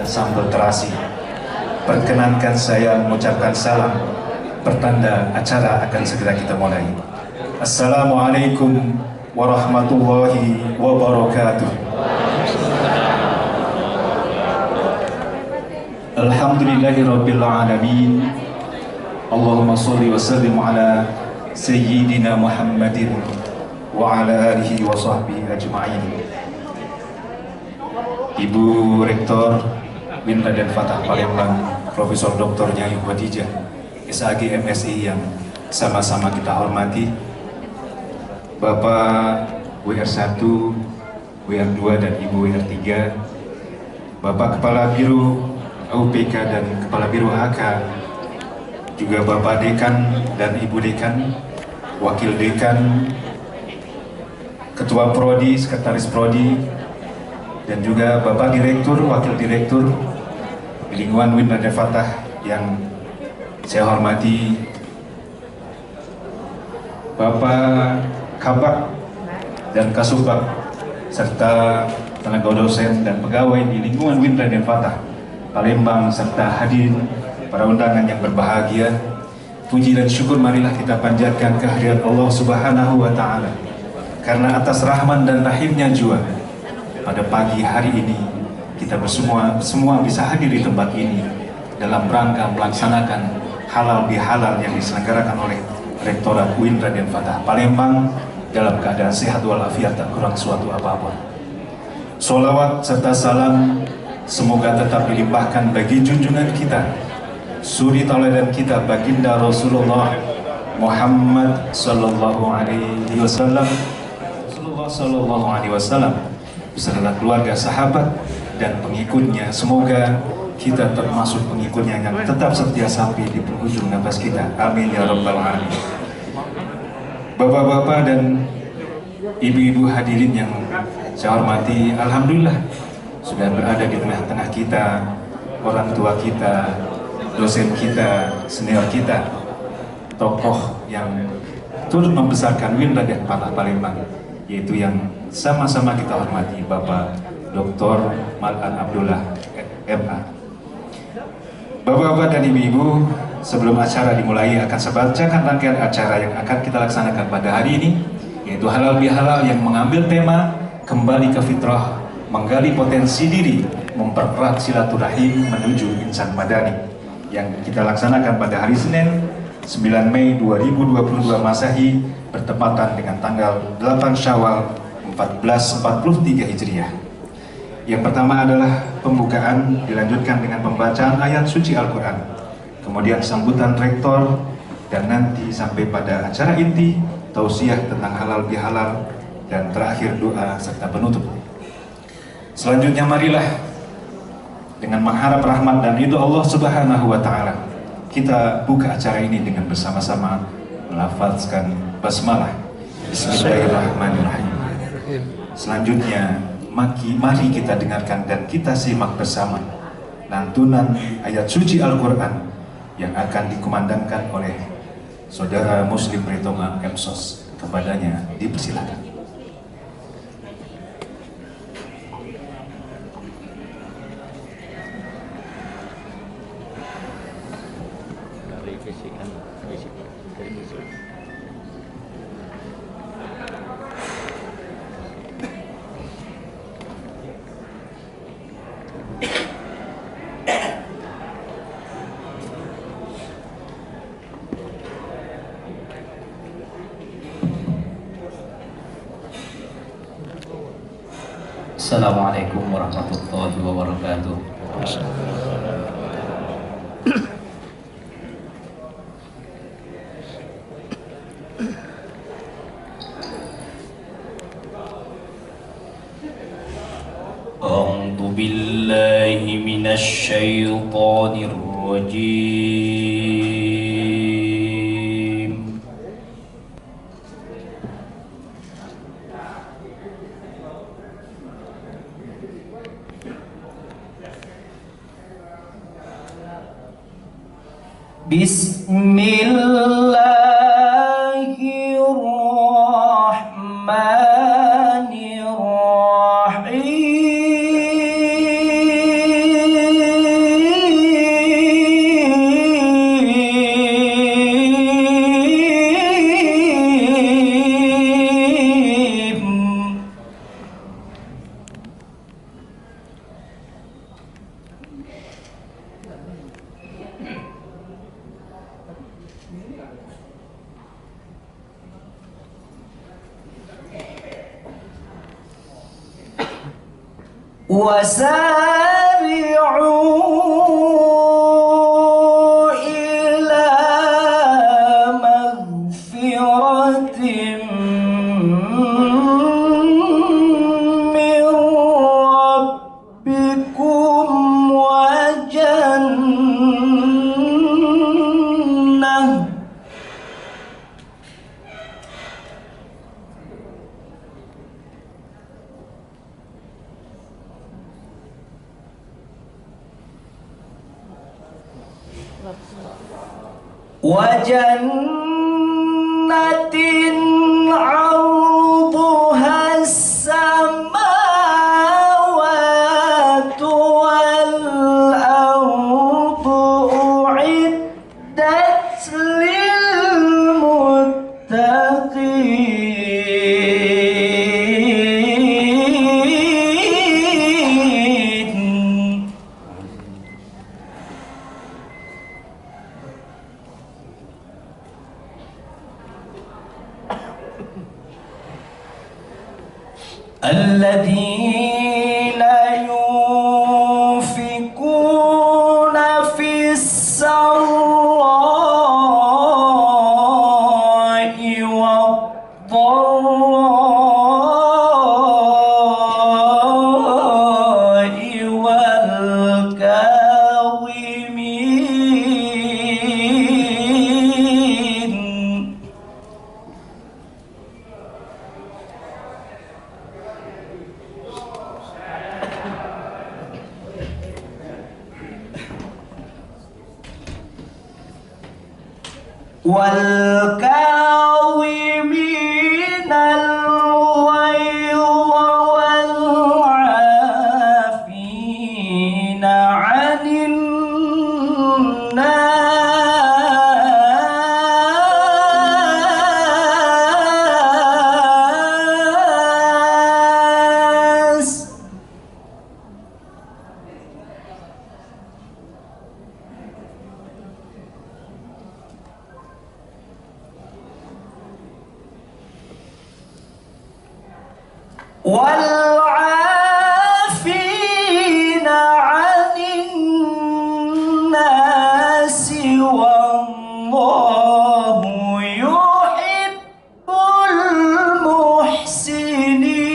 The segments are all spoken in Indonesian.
sambal terasi. Perkenankan saya mengucapkan salam, pertanda acara akan segera kita mulai. Assalamualaikum warahmatullahi wabarakatuh. Alhamdulillahirabbil alamin. Allahumma shalli wa sallim ala sayyidina Muhammadin wa ala alihi wa sahbihi ajma'in. Ibu Rektor Win Raden Fatah Palembang, Profesor Dr. Nyai Khadijah SAG MSI yang sama-sama kita hormati, Bapak WR1, WR2 dan Ibu WR3, Bapak Kepala Biro UPK dan Kepala Biro HK, juga Bapak Dekan dan Ibu Dekan, Wakil Dekan, Ketua Prodi, Sekretaris Prodi, dan juga Bapak Direktur, Wakil Direktur Lingkungan Win Raden Fatah yang saya hormati, Bapak Kabak dan Kasubag, serta tenaga dosen dan pegawai di lingkungan Win Raden Fatah Palembang, serta hadirin para undangan yang berbahagia. Puji dan syukur marilah kita panjatkan kehadirat Allah Subhanahu wa Ta'ala, karena atas rahman dan rahimnya jua pada pagi hari ini kita semua bisa hadir di tempat ini dalam rangka melaksanakan halal bihalal yang diselenggarakan oleh Rektorat Win Raden Fatah Palembang dalam keadaan sehat walafiat, tak kurang suatu apapun. Sholawat serta salam semoga tetap dilimpahkan bagi junjungan kita, suri tauladan kita, baginda Rasulullah Muhammad sallallahu alaihi wasallam, beserta keluarga, sahabat dan pengikutnya. Semoga kita termasuk pengikutnya yang tetap setia sampai di penghujung nafas kita. Amin ya rabbal alamin. Bapak-bapak dan ibu-ibu hadirin yang saya hormati, alhamdulillah sudah berada di tengah-tengah kita orang tua kita, dosen kita, senior kita, tokoh yang turut membesarkan Win Raden Fatah Palembang, yaitu yang sama-sama kita hormati, Bapak Dr. Mal'an Abdullah MA. Bapak-bapak dan ibu-ibu, sebelum acara dimulai akan saya bacakan rangkaian acara yang akan kita laksanakan pada hari ini, yaitu halal bihalal yang mengambil tema kembali ke fitrah, menggali potensi diri, mempererat silaturahim menuju insan madani, yang kita laksanakan pada hari Senin 9 Mei 2022 Masehi bertepatan dengan tanggal 8 Syawal 1443 Hijriah. Yang pertama adalah pembukaan, dilanjutkan dengan pembacaan ayat suci Al-Quran, kemudian sambutan rektor, dan nanti sampai pada acara inti, tausiah tentang halal bihalal, dan terakhir doa serta penutup. Selanjutnya marilah dengan mengharap rahmat dan ridho Allah Subhanahu wa Ta'ala, kita buka acara ini dengan bersama-sama melafazkan basmalah. Bismillahirrahmanirrahim. Selanjutnya mari kita dengarkan dan kita simak bersama lantunan ayat suci Al-Quran yang akan dikumandangkan oleh Saudara Muslim Ritonga Emsos. Kepadanya dipersilakan. Assalamualaikum warahmatullahi wabarakatuh. A'udzu billahi minasy syaithanir rajim. Bismillahirrahmanirrahim. وسارعوا إلى مغفرة من ربكم وجنة عرضها السماوات والأرض أعدت للمتقين الذين ينفقون في السراء والضراء والكاظمين والكاظمين الغيظ والعافين عن الناس والعافين عن الناس والله يحب المحسنين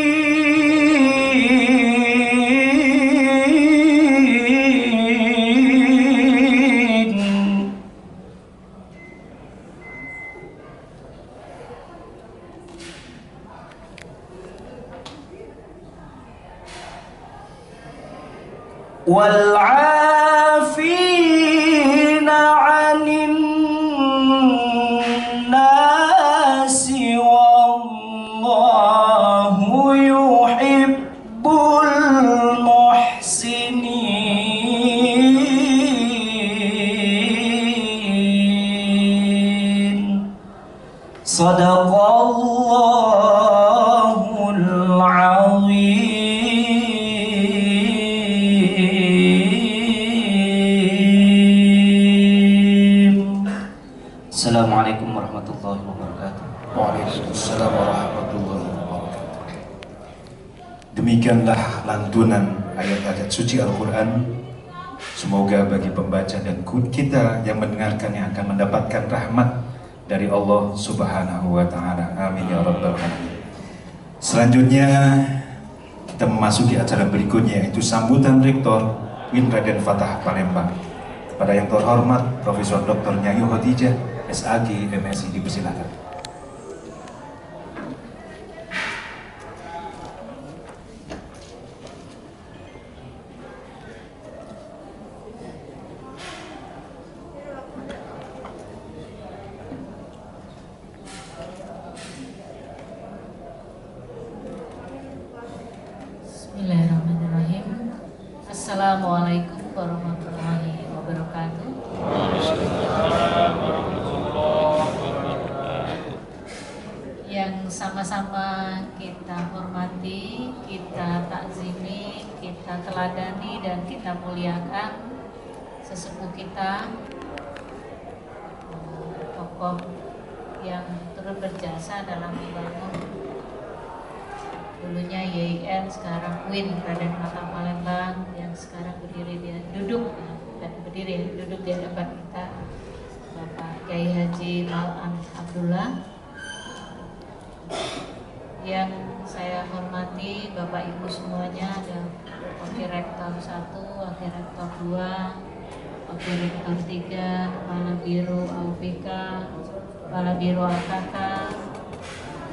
والعافين عن الناس والله يحب المحسنين صدق الله العظيم. Assalamualaikum warahmatullahi wabarakatuh. Waalaikumsalam warahmatullahi wabarakatuh. Demikianlah lantunan ayat-ayat suci Al-Quran. Semoga bagi pembaca dan kita yang mendengarkannya akan mendapatkan rahmat dari Allah Subhanahu wa Ta'ala. Amin ya Rabbal Alamin. Selanjutnya kita memasuki acara berikutnya, yaitu sambutan Rektor UIN Raden Fatah Palembang. Kepada yang terhormat Profesor Dr. Nyayu Khadijah SAG MSI, dipersilakan. Bismillahirrahmanirrahim. Assalamualaikum warahmatullahi wabarakatuh. Yang sama-sama kita hormati, kita takzimi, kita teladani dan kita muliakan sesepuh kita, tokoh yang turut berjasa dalam membangun dulunya YIM UIN, sekarang UIN Raden Fatah Palembang, yang sekarang duduk di hadapan kita, Bapak Kiai Haji Mal'an Abdullah. Yang saya hormati Bapak Ibu semuanya, ada Wakil Rektor 1, Wakil Rektor 2, Wakil Rektor 3, Kepala Biro AUPK, Kepala Biro AKK,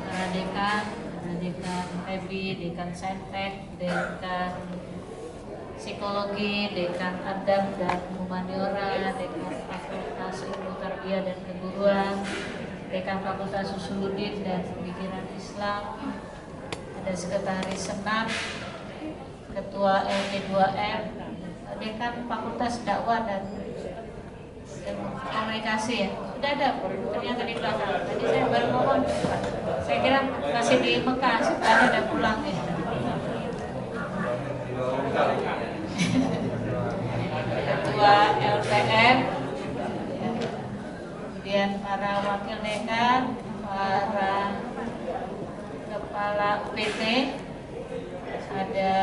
para dekan FEBI, dekan Saintek, dekan Psikologi, dekan Adab dan Humaniora, dekan Fakultas Ilmu Tarbiyah dan Keguruan, dekan Fakultas Usuluddin dan Pemikiran Islam, ada Sekretaris Senat, Ketua LP2M, dekan Fakultas Dakwah dan Komunikasi ya. Sudah ada ternyata di belakang. Tadi saya baru mohon, saya kira masih di Mekah, sekarang ada pulang ya. Ketua LPM, kemudian para wakil dekan, para kepala PT, ada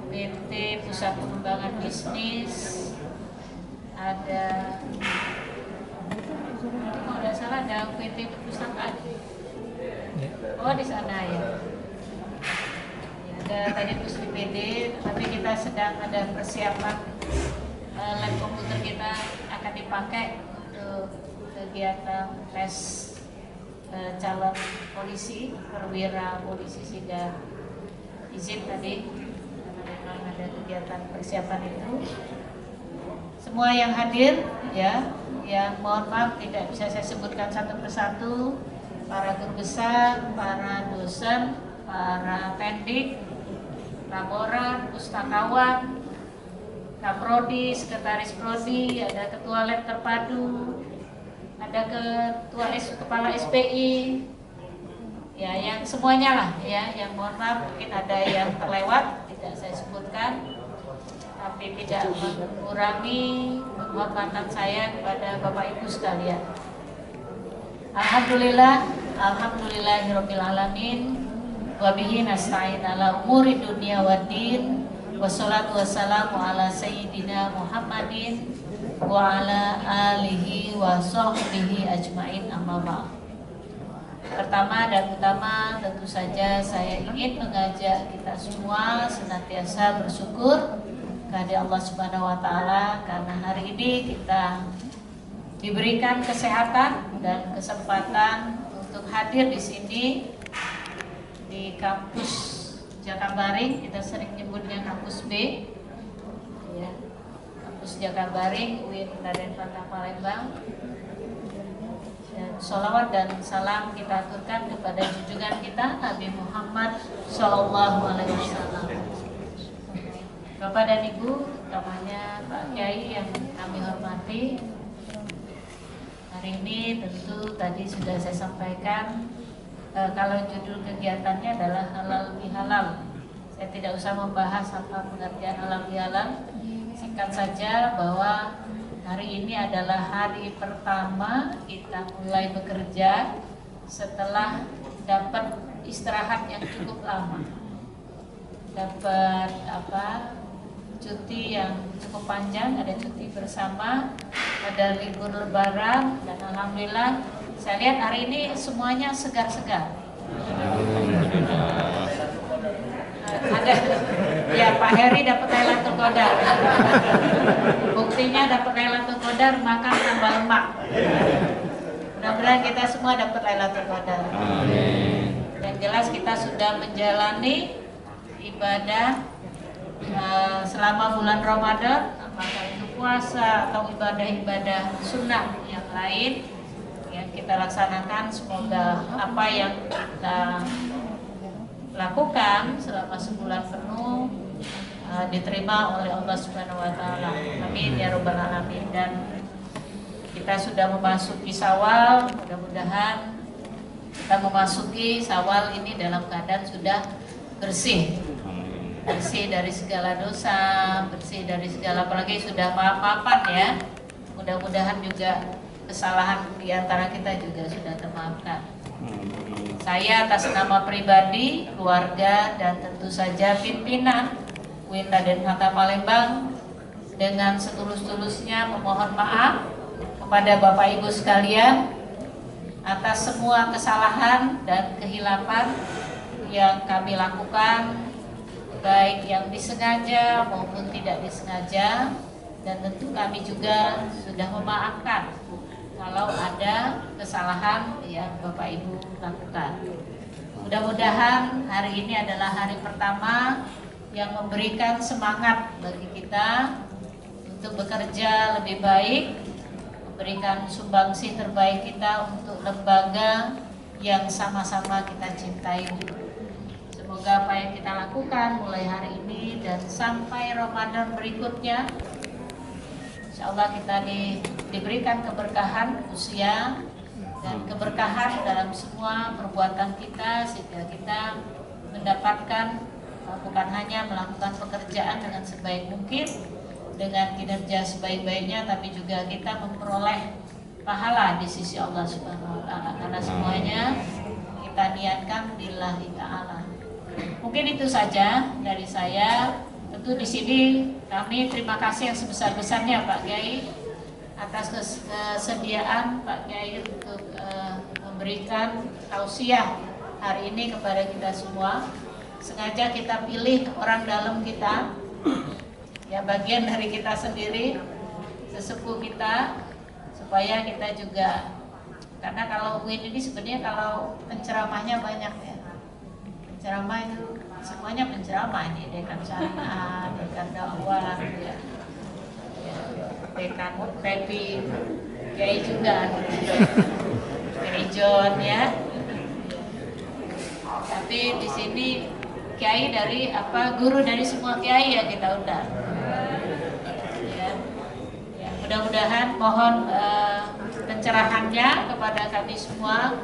PT Pusat Pengembangan Bisnis, ada kalau tidak salah ada PT Perpustakaan. Oh di sana ya. Ada tadi Pusri PD, tapi kita sedang ada persiapan lab komputer kita akan dipakai untuk kegiatan tes calon polisi, perwira polisi sehingga izin tadi karena memang ada kegiatan persiapan itu. Semua yang hadir ya, yang mohon maaf tidak bisa saya sebutkan satu persatu, para guru besar, para dosen, para pendik, laboran, pustakawan, Kaprodi, Sekretaris Prodi, ada Ketua Lab Terpadu, ada Kepala SPI, ya yang semuanya lah ya, yang mohon maaf mungkin ada yang terlewat tidak saya sebutkan, tapi tidak mengurangi penghormatan saya kepada Bapak Ibu sekalian. Alhamdulillahirabbil alamin. Wabihi nasta'in ala umuri dunia waddin. Wassalatu wassalamu ala sayyidina Muhammadin wa ala alihi wa sahbihi ajmain, amma ba'd. Pertama dan utama tentu saja saya ingin mengajak kita semua senantiasa bersyukur kepada Allah Subhanahu wa taala karena hari ini kita diberikan kesehatan dan kesempatan untuk hadir di sini di kampus Jakabaring, kita sering nyebutnya kampus B ya, kampus Jakabaring UIN Raden Fatah Palembang. Dan sholawat dan salam kita aturkan kepada junjungan kita Nabi Muhammad Sallallahu Alaihi Wasallam. Bapak dan Ibu, utamanya Pak Kiai yang kami hormati, hari ini tentu tadi sudah saya sampaikan kalau judul kegiatannya adalah halal bihalal. Saya tidak usah membahas apa pengertian halal bihalal. Singkat saja bahwa hari ini adalah hari pertama kita mulai bekerja setelah dapat istirahat yang cukup lama. Dapat cuti yang cukup panjang, ada cuti bersama, ada libur lebaran, dan alhamdulillah saya lihat hari ini semuanya segar-segar. Ada ya Pak Heri dapat Lailatul Qadar. Buktinya dapat Lailatul Qadar makan tambah lemak. Mudah-mudahan kita semua dapat Lailatul Qadar. Yang jelas kita sudah menjalani ibadah selama bulan Ramadan, apakah itu puasa atau ibadah-ibadah sunnah yang lain yang kita laksanakan. Semoga apa yang kita lakukan selama sebulan penuh diterima oleh Allah Subhanahu wa taala. Amin ya rabbal alamin. Dan kita sudah memasuki Syawal, mudah-mudahan kita memasuki Syawal ini dalam keadaan sudah bersih. Bersih dari segala dosa, bersih dari segala, apalagi sudah maaf-maafan ya. Mudah-mudahan juga kesalahan di antara kita juga sudah termaafkan. Saya atas nama pribadi, keluarga, dan tentu saja pimpinan UIN Raden Hatta Palembang dengan setulus-tulusnya memohon maaf kepada Bapak Ibu sekalian atas semua kesalahan dan kehilapan yang kami lakukan, baik yang disengaja maupun tidak disengaja, dan tentu kami juga sudah memaafkan kalau ada kesalahan yang Bapak Ibu lakukan. Mudah-mudahan hari ini adalah hari pertama yang memberikan semangat bagi kita untuk bekerja lebih baik, memberikan sumbangsi terbaik kita untuk lembaga yang sama-sama kita cintai. Semoga apa yang kita lakukan mulai hari ini dan sampai Ramadan berikutnya, insya Allah kita diberikan keberkahan usia dan keberkahan dalam semua perbuatan kita, sehingga kita mendapatkan bukan hanya melakukan pekerjaan dengan sebaik mungkin, dengan kinerja sebaik-baiknya, tapi juga kita memperoleh pahala di sisi Allah Subhanahu wa Ta'ala, karena semuanya kita niatkan lillahi ta'ala. Mungkin itu saja dari saya. Tentu di sini kami terima kasih yang sebesar-besarnya Pak Kiai atas kesediaan Pak Kiai untuk memberikan tausiah hari ini kepada kita semua. Sengaja kita pilih orang dalam kita, ya bagian dari kita sendiri, sesepuh kita, supaya kita juga, karena kalau UIN ini sebenarnya kalau penceramahnya banyak ya, penceramah itu semuanya penceramah ini, dekan syariah, dekan dakwah, ya, dekan pepi, kiai juga, kiai John ya. Tapi di sini kiai dari guru dari semua kiai ya kita undang. Ya, ya, mudah-mudahan mohon pencerahannya kepada kami semua,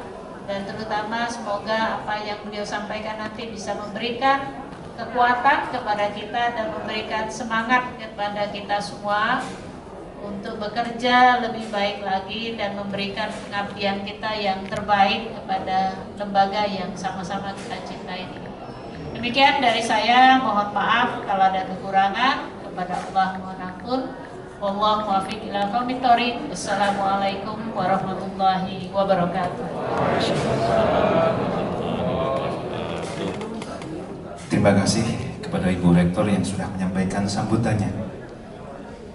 dan terutama semoga apa yang beliau sampaikan nanti bisa memberikan kekuatan kepada kita dan memberikan semangat kepada kita semua untuk bekerja lebih baik lagi dan memberikan pengabdian kita yang terbaik kepada lembaga yang sama-sama kita cintai ini. Demikian dari saya, mohon maaf kalau ada kekurangan, kepada Allah mohon ampun. Wallahu muwaffiq ila aqwamit thoriq. Wassalamualaikum warahmatullahi wabarakatuh. Terima kasih kepada Ibu Rektor yang sudah menyampaikan sambutannya.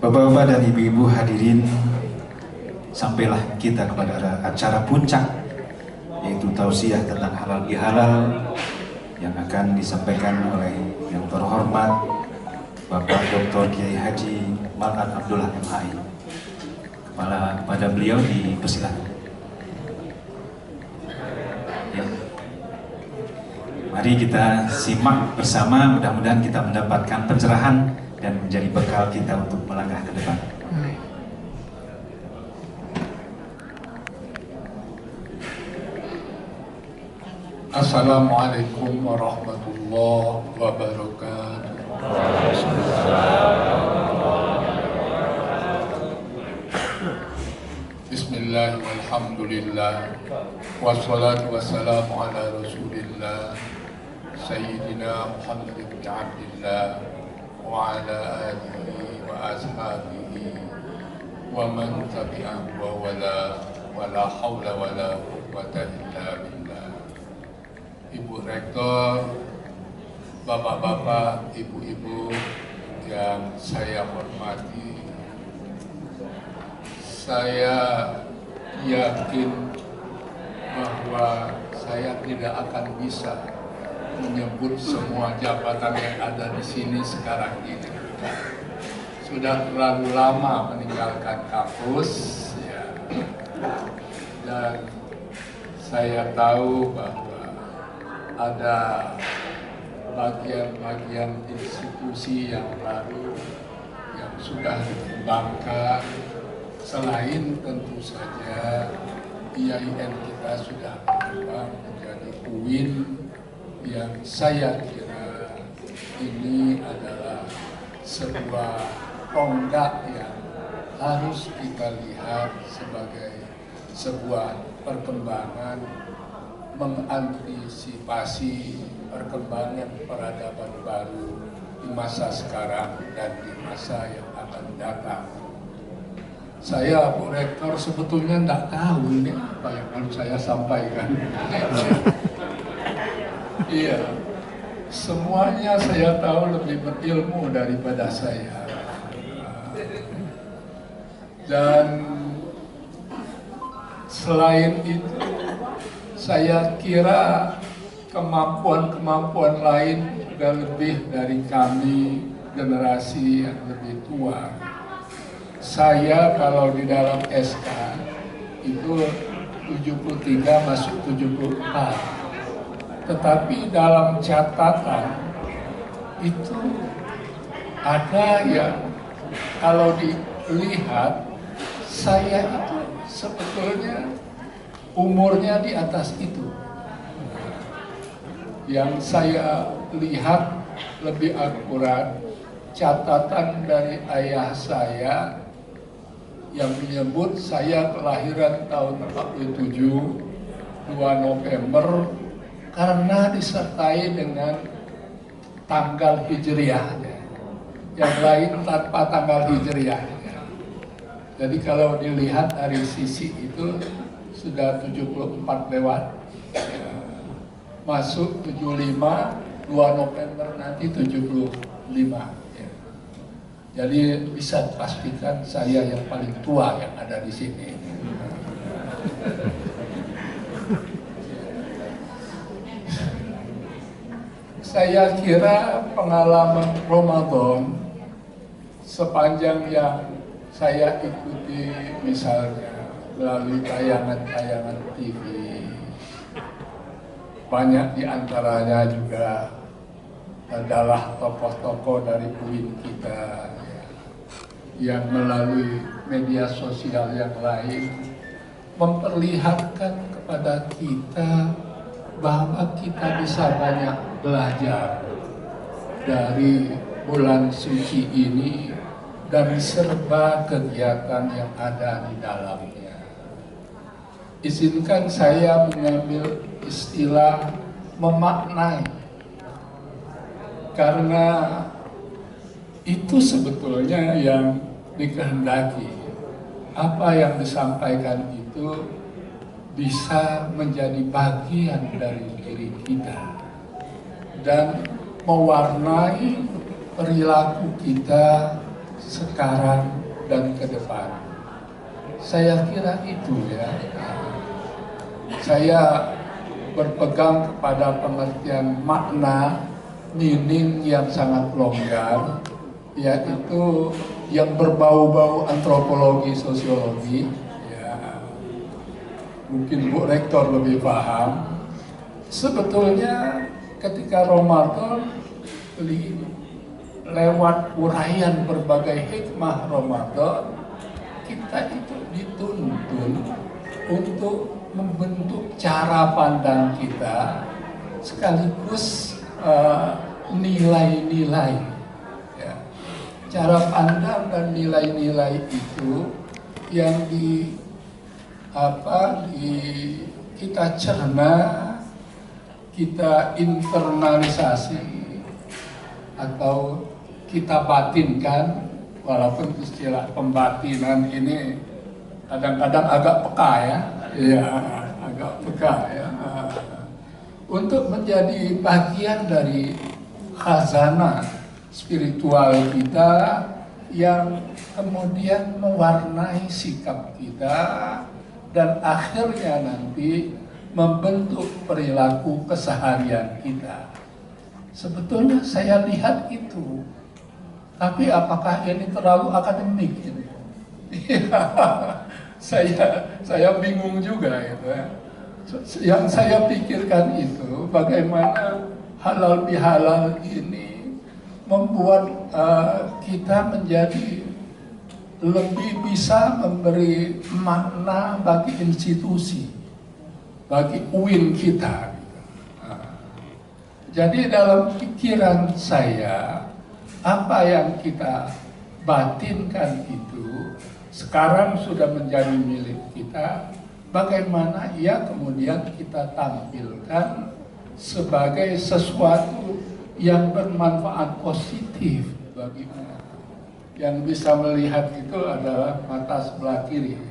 Bapak-bapak dan ibu-ibu hadirin, sampailah kita kepada acara puncak, yaitu tausiah tentang halal bihalal yang akan disampaikan oleh yang terhormat Bapak Dr. Kiai Haji Malkan Abdullah MHI. Kepada beliau dipersilakan. Ya. Mari kita simak bersama, mudah-mudahan kita mendapatkan pencerahan dan menjadi bekal kita untuk melangkah ke depan. Assalamualaikum warahmatullahi wabarakatuh. Bismillah walhamdulillah wassalatu wassalamu ala rasulillah Sayyidina Muhammad ibn Abdillah wa ala alihi wa ashabihi wa man tabi'ahu wa la hawla wa la quwwata illa billah. Ibu Rektor, bapak-bapak, ibu-ibu yang saya hormati, saya yakin bahwa saya tidak akan bisa menyebut semua jabatan yang ada di sini sekarang ini. Sudah terlalu lama meninggalkan kampus, ya. Dan saya tahu bahwa ada bagian-bagian institusi yang baru yang sudah dikembangkan. Selain tentu saja IAIN kita sudah berkembang menjadi UIN yang saya kira ini adalah sebuah tonggak yang harus kita lihat sebagai sebuah perkembangan mengantisipasi perkembangan peradaban baru di masa sekarang dan di masa yang akan datang. Saya, Bu Rektor, sebetulnya tidak tahu ini apa yang harus saya sampaikan. Iya, semuanya saya tahu lebih berilmu daripada saya. Dan selain itu, saya kira kemampuan-kemampuan lain juga lebih dari kami generasi yang lebih tua. Saya kalau di dalam SK itu 73 masuk 74. Tetapi dalam catatan itu ada yang kalau dilihat saya itu sebetulnya umurnya di atas itu. Yang saya lihat lebih akurat catatan dari ayah saya yang menyebut saya kelahiran tahun 47 2 November karena disertai dengan tanggal hijriah. Yang lain tanpa tanggal hijriah. Jadi kalau dilihat dari sisi itu sudah 74 lewat, masuk 75, 2 November nanti 75. Jadi bisa dipastikan saya yang paling tua yang ada di sini. Saya kira pengalaman Ramadan sepanjang yang saya ikuti misalnya melalui tayangan-tayangan TV, banyak diantaranya juga adalah tokoh-tokoh dari UIN kita yang melalui media sosial yang lain memperlihatkan kepada kita bahwa kita bisa banyak belajar dari bulan suci ini dan serba kegiatan yang ada di dalamnya. Izinkan saya mengambil istilah memaknai, karena itu sebetulnya yang dikehendaki. Apa yang disampaikan itu bisa menjadi bagian dari diri kita dan mewarnai perilaku kita sekarang dan ke depan. Saya kira itu ya. Saya berpegang kepada pengertian makna, meaning yang sangat longgar, yaitu yang berbau-bau antropologi, sosiologi. Ya, mungkin Bu Rektor lebih paham. Sebetulnya ketika Ramadan lewat uraian berbagai hikmah Ramadan, kita itu dituntun untuk membentuk cara pandang kita sekaligus nilai-nilai. Ya. Cara pandang dan nilai-nilai itu yang kita cerna, kita internalisasi atau kita batinkan, walaupun istilah pembatinan ini kadang-kadang agak peka ya, agak peka ya, untuk menjadi bagian dari khazanah spiritual kita yang kemudian mewarnai sikap kita dan akhirnya nanti membentuk perilaku keseharian kita. Sebetulnya saya lihat itu, tapi apakah ini terlalu akademik? Saya bingung juga itu. Yang saya pikirkan itu bagaimana halal bihalal ini membuat kita menjadi lebih bisa memberi makna bagi institusi, bagi UIN kita. Jadi dalam pikiran saya, apa yang kita batinkan itu sekarang sudah menjadi milik kita. bagaimana ia kemudian kita tampilkan sebagai sesuatu yang bermanfaat positif bagi umat. Yang bisa melihat itu adalah mata sebelah kiri.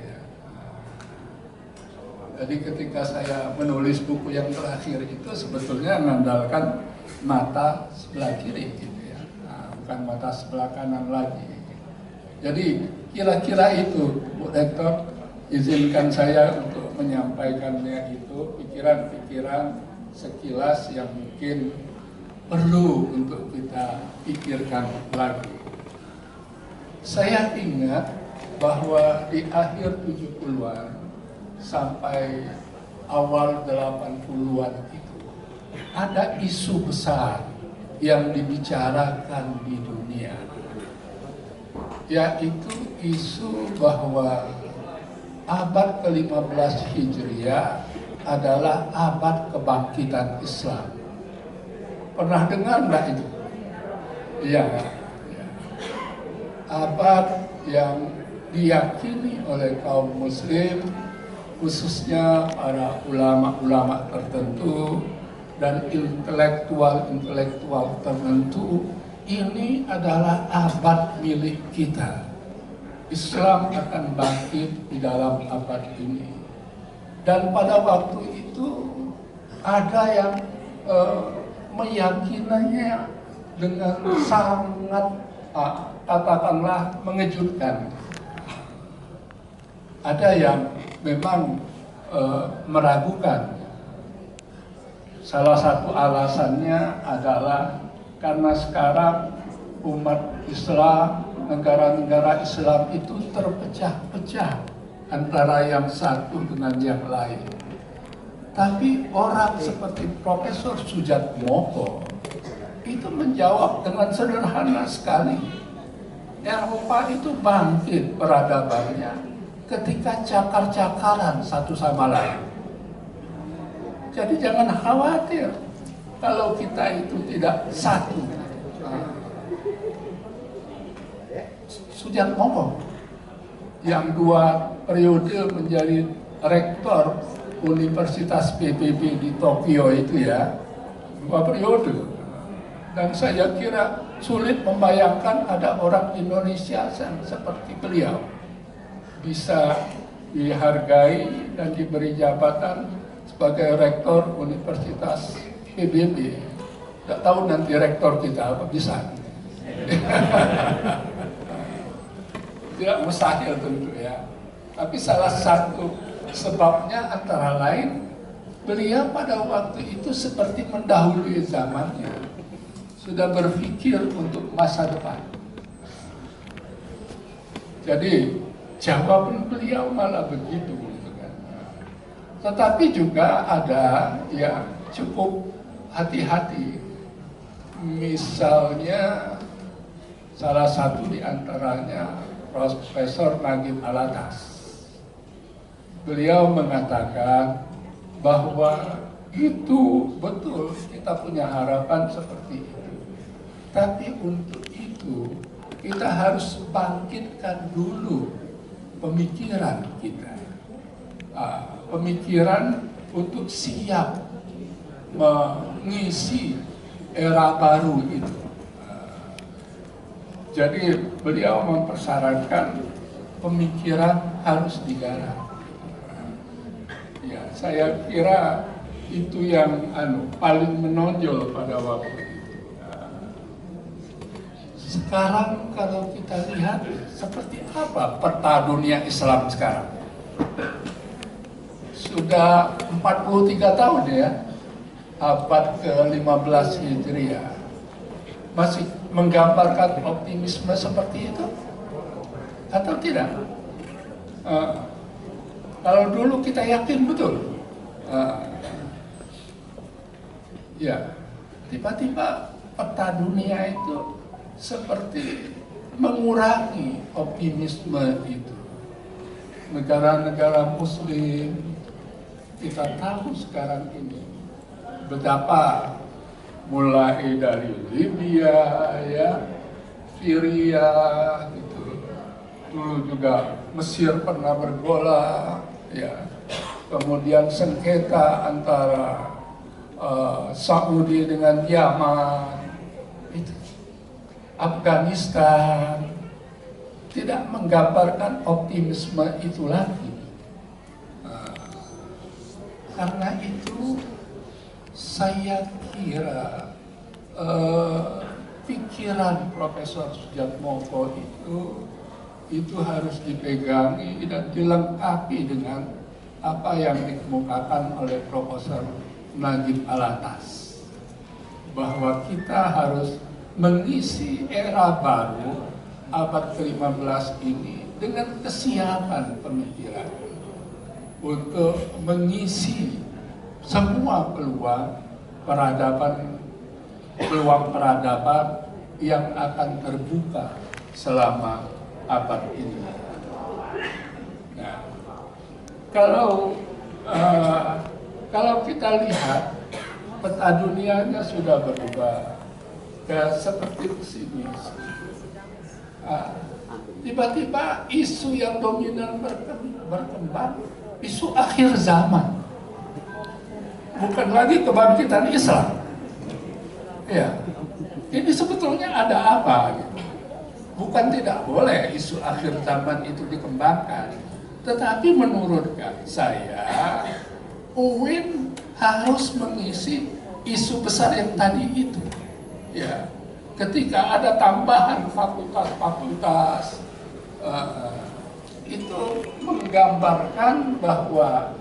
Jadi ketika saya menulis buku yang terakhir itu sebetulnya mengandalkan mata sebelah kiri, gitu ya. Bukan mata sebelah kanan lagi. Jadi kira-kira itu, Bu Rektor, izinkan saya untuk menyampaikannya itu pikiran-pikiran sekilas yang mungkin perlu untuk kita pikirkan lagi. Saya ingat bahwa di akhir 70-an sampai awal 80-an itu ada isu besar yang dibicarakan di dunia, yaitu isu bahwa abad ke-15 Hijriah adalah abad kebangkitan Islam. Pernah dengar enggak itu? Iya. Abad yang diyakini oleh kaum muslim, khususnya para ulama-ulama tertentu dan intelektual-intelektual tertentu, ini adalah abad milik kita. Islam akan bangkit di dalam abad ini. Dan pada waktu itu ada yang meyakininya dengan sangat katakanlah mengejutkan. Ada yang memang meragukan. Salah satu alasannya adalah karena sekarang umat Islam, negara-negara Islam itu terpecah-pecah antara yang satu dengan yang lain. Tapi orang seperti Profesor Sujatmoko itu menjawab dengan sederhana sekali. Eropa itu bangkit peradabannya ketika cakar-cakaran satu sama lain. Jadi jangan khawatir kalau kita itu tidak satu. Sujatmoko yang 2 periode menjadi rektor Universitas PBB di Tokyo itu ya, 2 periode. Dan saya kira sulit membayangkan ada orang Indonesia yang seperti beliau bisa dihargai dan diberi jabatan sebagai rektor Universitas PBB. Tidak tahu nanti rektor kita apa bisa. Tidak mustahil tentu ya. Tapi salah satu sebabnya antara lain beliau pada waktu itu seperti mendahului zamannya. Sudah berpikir untuk masa depan. Jadi jawaban beliau malah begitu, gitu kan. Tetapi juga ada yang cukup hati-hati. Misalnya salah satu di antaranya Profesor Nagib Alatas. Beliau mengatakan bahwa itu betul kita punya harapan seperti itu. Tapi untuk itu kita harus bangkitkan dulu pemikiran kita. Pemikiran untuk siap mengisi era baru itu. Jadi beliau mempersyaratkan pemikiran harus digarap. Ya, saya kira itu yang paling menonjol pada waktu itu. Sekarang kalau kita lihat seperti apa peta dunia Islam sekarang. Sudah 43 tahun ya, abad ke-15 Hijriah. Masih menggambarkan optimisme seperti itu? Atau tidak? Kalau dulu kita yakin betul. Ya, tiba-tiba peta dunia itu seperti mengurangi optimisme itu. Negara-negara muslim kita tahu sekarang ini betapa mulai dari Libya ya, Syria gitu. Dulu juga Mesir pernah bergolak ya. kemudian sengketa antara Saudi dengan Yaman, itu Afghanistan, tidak menggambarkan optimisme itu lagi. Karena itu saya kira pikiran Profesor Sujatmoko itu harus dipegangi dan dilengkapi dengan apa yang dikemukakan oleh Profesor Najib Alatas, bahwa kita harus mengisi era baru abad ke-15 ini dengan kesiapan pemikiran untuk mengisi semua peluang peradaban yang akan terbuka selama abad ini. Nah, kalau kita lihat peta dunianya sudah berubah seperti pesimis. Tiba-tiba isu yang dominan berkembang, isu akhir zaman, bukan lagi kebangkitan Islam. Ya, ini sebetulnya ada apa? Gitu. Bukan tidak boleh isu akhir zaman itu dikembangkan, tetapi menurut saya UIN harus mengisi isu besar yang tadi itu. Ya, ketika ada tambahan fakultas-fakultas, itu menggambarkan bahwa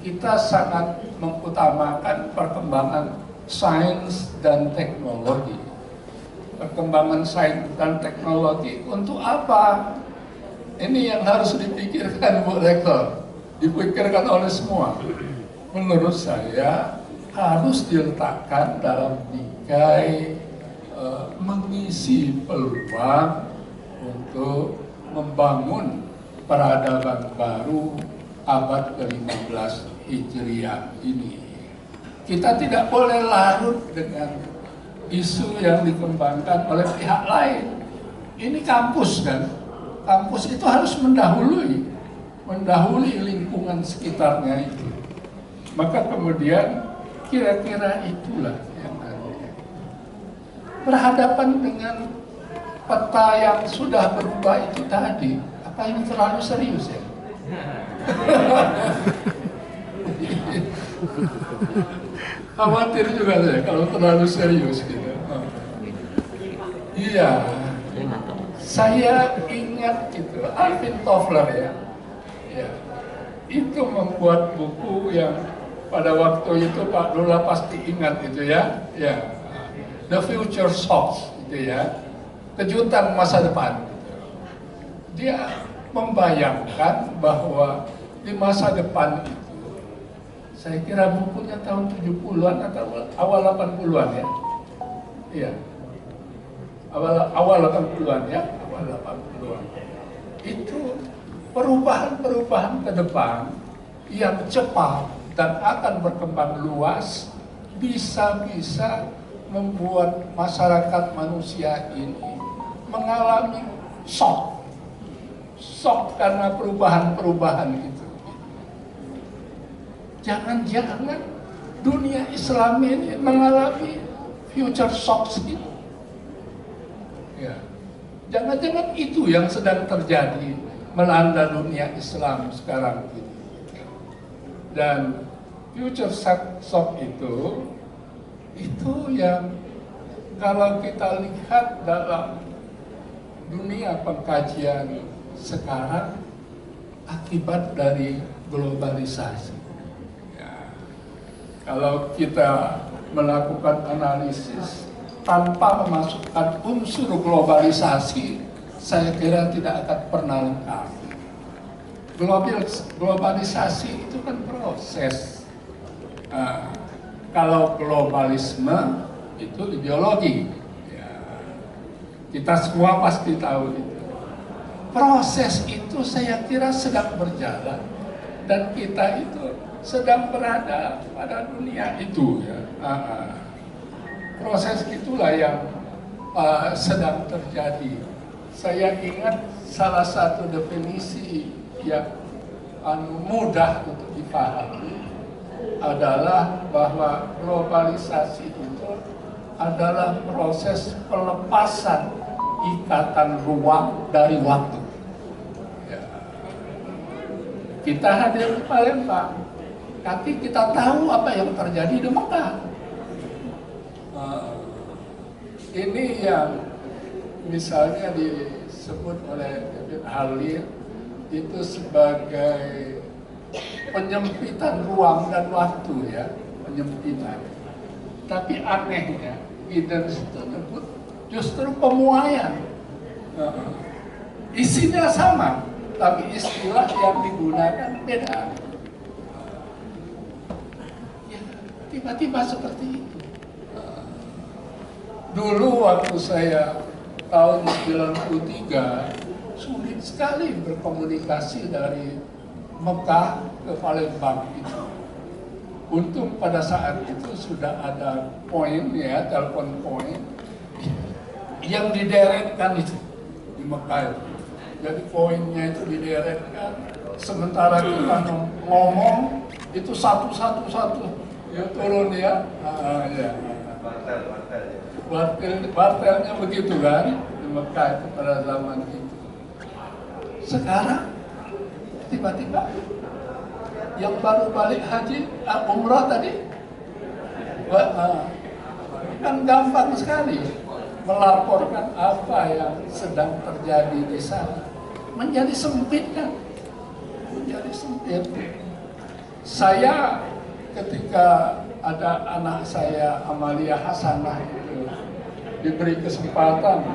kita sangat mengutamakan perkembangan sains dan teknologi. Perkembangan sains dan teknologi untuk apa? Ini yang harus dipikirkan, Bu Rektor, dipikirkan oleh semua. Menurut saya harus diletakkan dalam bingkai mengisi peluang untuk membangun peradaban baru abad ke-15 Hijriah ini. Kita tidak boleh larut dengan isu yang dikembangkan oleh pihak lain. Ini kampus kan, kampus itu harus mendahului lingkungan sekitarnya itu. Maka kemudian kira-kira itulah yang ada. Berhadapan dengan peta yang sudah berubah itu tadi, apa ini terlalu serius ya? Khawatir juga saya kalau terlalu serius gitu. Iya, saya ingat gitu, Alvin Toffler ya, itu membuat buku yang pada waktu itu Pak Lula pasti ingat gitu ya, The Future Shocks gitu ya, kejutan masa depan. Dia membayangkan bahwa di masa depan itu, saya kira bukunya tahun 70-an atau awal 80-an ya. Iya. Awal 80-an ya, awal 80-an. Itu perubahan-perubahan ke depan yang cepat dan akan berkembang luas bisa-bisa membuat masyarakat manusia ini mengalami shock karena perubahan-perubahan itu. Jangan-jangan dunia Islam ini mengalami future shocks itu. Ya. Jangan-jangan itu yang sedang terjadi melanda dunia Islam sekarang ini. Dan future shock itu yang kalau kita lihat dalam dunia pengkajian sekarang akibat dari globalisasi. Kalau kita melakukan analisis tanpa memasukkan unsur globalisasi, saya kira tidak akan pernah lengkap. Globalisasi itu kan proses. Kalau globalisme itu ideologi. Ya, kita semua pasti tahu itu. Proses itu saya kira sedang berjalan dan kita itu sedang berada pada dunia itu ya. Proses itulah yang sedang terjadi. Saya ingat salah satu definisi yang mudah untuk dipahami adalah bahwa globalisasi itu adalah proses pelepasan ikatan ruang dari waktu. Ya. Kita hadir di Palembang, tapi kita tahu apa yang terjadi di Mekah. Ini yang misalnya disebut oleh David Halil itu sebagai penyempitan ruang dan waktu, ya, penyempitan. Tapi anehnya Giddens itu menyebut justru pemuaian. Isinya sama, tapi istilah yang digunakan beda. Ya, tiba-tiba seperti itu. Dulu waktu saya tahun 93 sulit sekali berkomunikasi dari Mekah ke Palembang itu. Untung pada saat itu sudah ada poin, ya, telepon poin yang dideretkan itu di Mekah itu. Jadi poinnya itu dideretkan, sementara kita ngomong itu satu ya, turun, ya. Ya. Bartelnya begitu kan di Mekah itu pada zaman itu. Sekarang tiba-tiba yang baru balik haji, umrah tadi, kan gampang sekali melaporkan apa yang sedang terjadi di sana. Menjadi sempit kan, menjadi sempit. Saya ketika ada anak saya Amalia Hasanah itu diberi kesempatan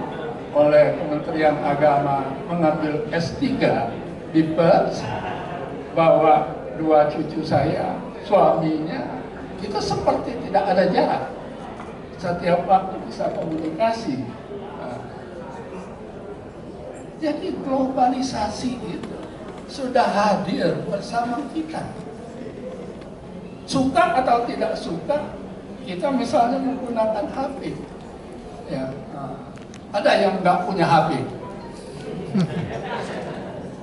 oleh Kementerian Agama mengambil S3 di Perth, bahwa dua cucu saya, suaminya, itu seperti tidak ada jarak. Setiap waktu bisa komunikasi. Jadi globalisasi itu sudah hadir bersama kita. Suka atau tidak suka, kita misalnya menggunakan HP. Ya, ada yang nggak punya HP?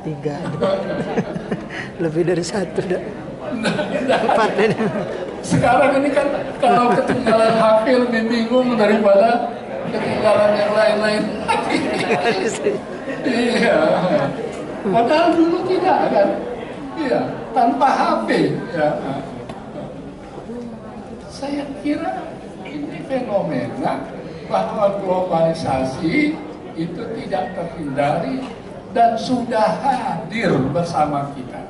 3. Lebih dari 1 dah. 4 ini. Sekarang ini kan kalau ketinggalan HP lebih bingung daripada ketinggalan yang lain-lain. Iya. Padahal dulu tidak kan. Iya, tanpa HP. Ya. Saya kira ini fenomena bahwa globalisasi itu tidak terhindari dan sudah hadir bersama kita.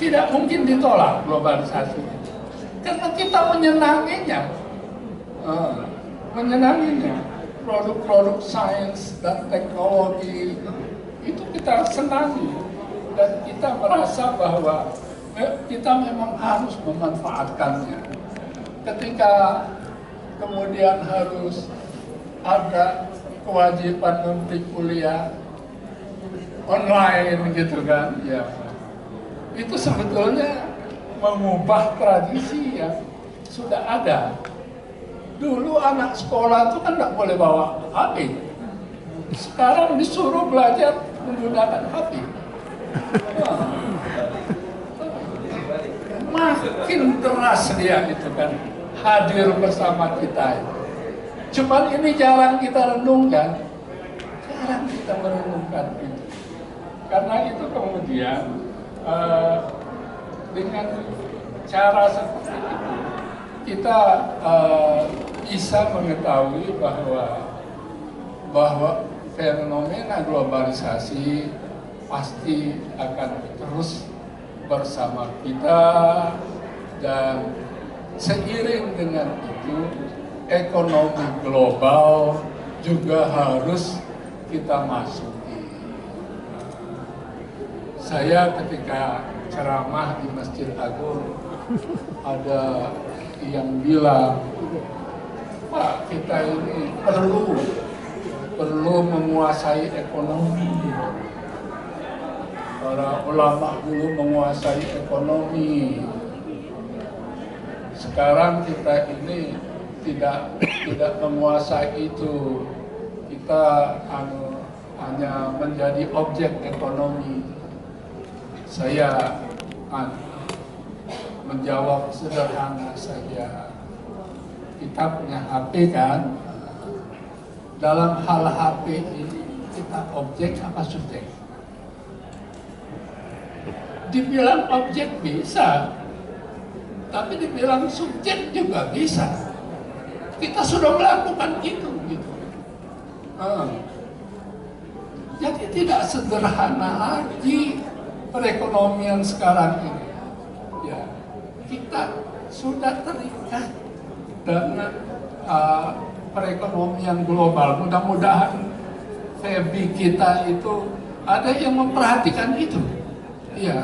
Tidak mungkin ditolak globalisasi, karena kita menyenanginya. Produk-produk sains dan teknologi itu kita senangi, dan kita merasa bahwa kita memang harus memanfaatkannya. Ketika kemudian harus ada kewajiban memberi kuliah online gitu kan, ya, itu sebetulnya mengubah tradisi yang sudah ada. Dulu anak sekolah itu kan nggak boleh bawa HP. Sekarang disuruh belajar menggunakan HP. Makin deras dia itu kan hadir bersama kita. Cuman ini jarang kita renungkan. Jarang kita merenungkan itu. Karena itu kemudian dengan cara seperti itu kita bisa mengetahui bahwa fenomena globalisasi pasti akan terus bersama kita, dan seiring dengan itu ekonomi global juga harus kita masuki. Saya ketika ceramah di Masjid Agung ada yang bilang, Pak, kita ini perlu menguasai ekonomi. Para ulama dulu menguasai ekonomi. Sekarang kita ini tidak menguasai itu. Kita hanya menjadi objek ekonomi. Saya menjawab sederhana saja. Kita punya HP kan? Dalam hal HP ini kita objek apa subjek? Dibilang objek bisa, tapi dibilang subjek juga bisa. Kita sudah melakukan itu gitu. Jadi tidak sederhana lagi perekonomian sekarang ini. Ya, kita sudah terikat dengan perekonomian global. Mudah-mudahan Febi kita itu ada yang memperhatikan itu. Ya,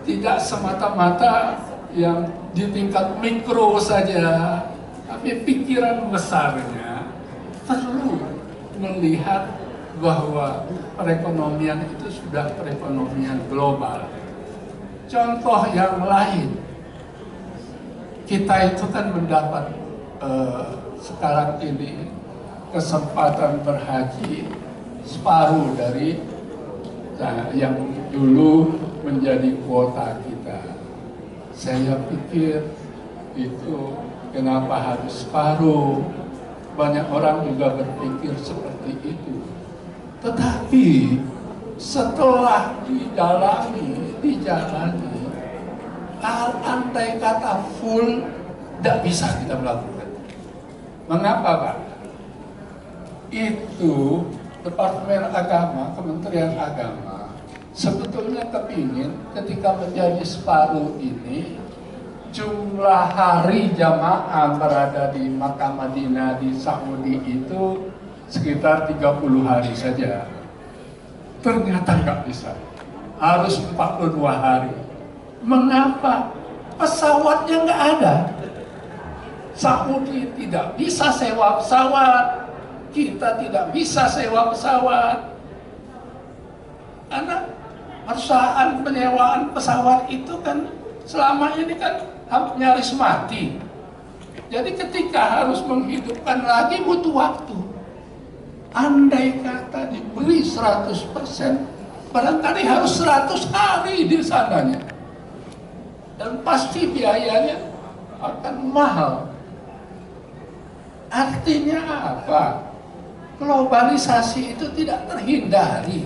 tidak semata-mata yang di tingkat mikro saja, tapi pikiran besarnya perlu melihat bahwa perekonomian itu sudah perekonomian global. Contoh yang lain, kita itu kan mendapat sekarang ini kesempatan berhaji separuh dari yang dulu menjadi kuota kita. Saya pikir itu kenapa harus separuh? Banyak orang juga berpikir seperti itu. Tetapi setelah dijalani, andai kata full, tidak bisa kita melakukan. Mengapa, Pak? Itu Departemen Agama, Kementerian Agama, sebetulnya kepingin ketika menjadi separuh ini, jumlah hari jamaah berada di Makkah Madinah di Saudi itu sekitar 30 hari saja. Ternyata nggak bisa, harus 42 hari. Mengapa? Pesawatnya nggak ada. Saudi tidak bisa sewa pesawat, kita tidak bisa sewa pesawat. Karena perusahaan penyewaan pesawat itu kan selama ini kan nyaris mati. Jadi ketika harus menghidupkan lagi butuh waktu. Andai kata diberi 100%, barangkali harus 100 hari di sananya. Dan pasti biayanya akan mahal. Artinya apa? Globalisasi itu tidak terhindari.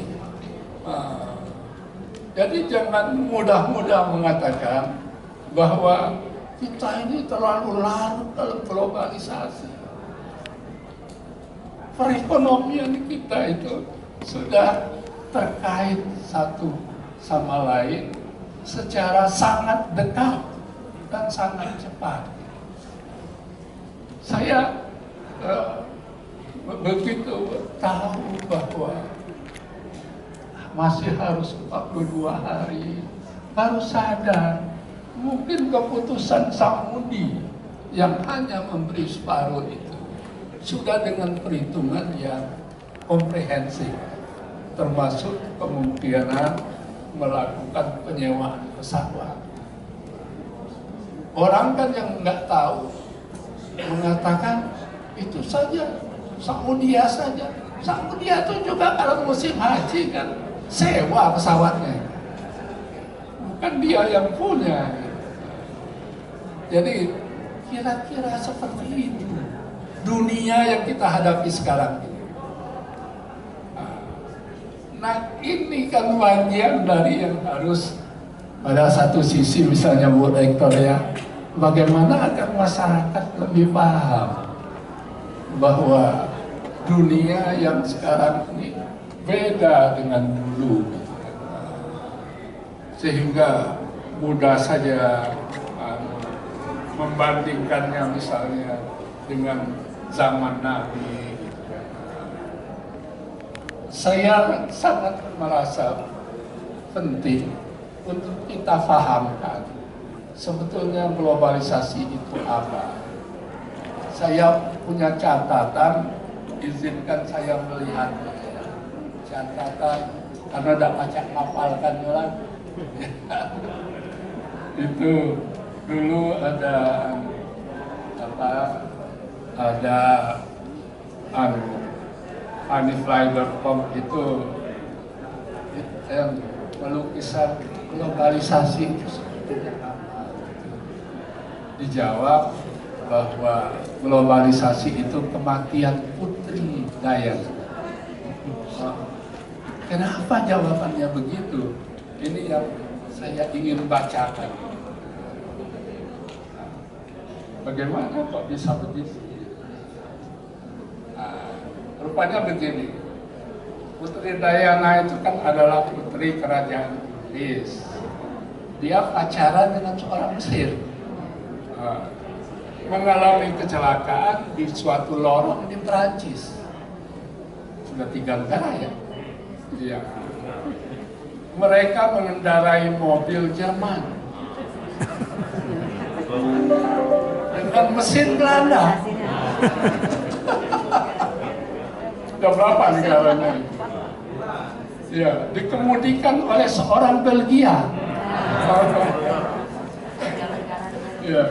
Jadi jangan mudah-mudah mengatakan bahwa kita ini terlalu larut dalam globalisasi. Perekonomian kita itu sudah terkait satu sama lain secara sangat dekat dan sangat cepat. Saya begitu tahu bahwa masih harus 42 hari baru sadar mungkin keputusan Saudi yang hanya memberi separuh itu sudah dengan perhitungan yang komprehensif, termasuk kemungkinan melakukan penyewaan pesawat. Orang kan yang nggak tahu mengatakan itu saja, Saudi saja. Saudi itu juga kalau musim haji kan sewa pesawatnya, bukan dia yang punya. Jadi kira-kira seperti itu dunia yang kita hadapi sekarang ini. Nah ini kan bagian dari yang harus pada satu sisi misalnya Bu Rektor ya, bagaimana agar masyarakat lebih paham bahwa dunia yang sekarang ini beda dengan dulu, sehingga mudah saja membandingkannya misalnya dengan zaman Nabi. Saya sangat merasa penting untuk kita fahamkan sebetulnya globalisasi itu apa. Saya punya catatan, izinkan saya melihat catatan karena tidak baca hafalkan lah. Itu dulu ada honeyfly.com itu yang pelukisan globalisasi itu sebetulnya apa? Dijawab bahwa globalisasi itu kematian Putri Dayang. Kenapa jawabannya begitu? Ini yang saya ingin bacakan. Bagaimana kok bisa begitu? Nah, rupanya begini. Putri Diana itu kan adalah putri kerajaan Inggris. Dia pacaran dengan seorang Mesir. Mengalami kecelakaan di suatu lorong di Perancis. Sudah 3 negara ya. Iya. Mereka mengendarai mobil Jerman dengan mesin Belanda. Sudah berapa negaranya? Ya, dikemudikan oleh seorang Belgia. Ya,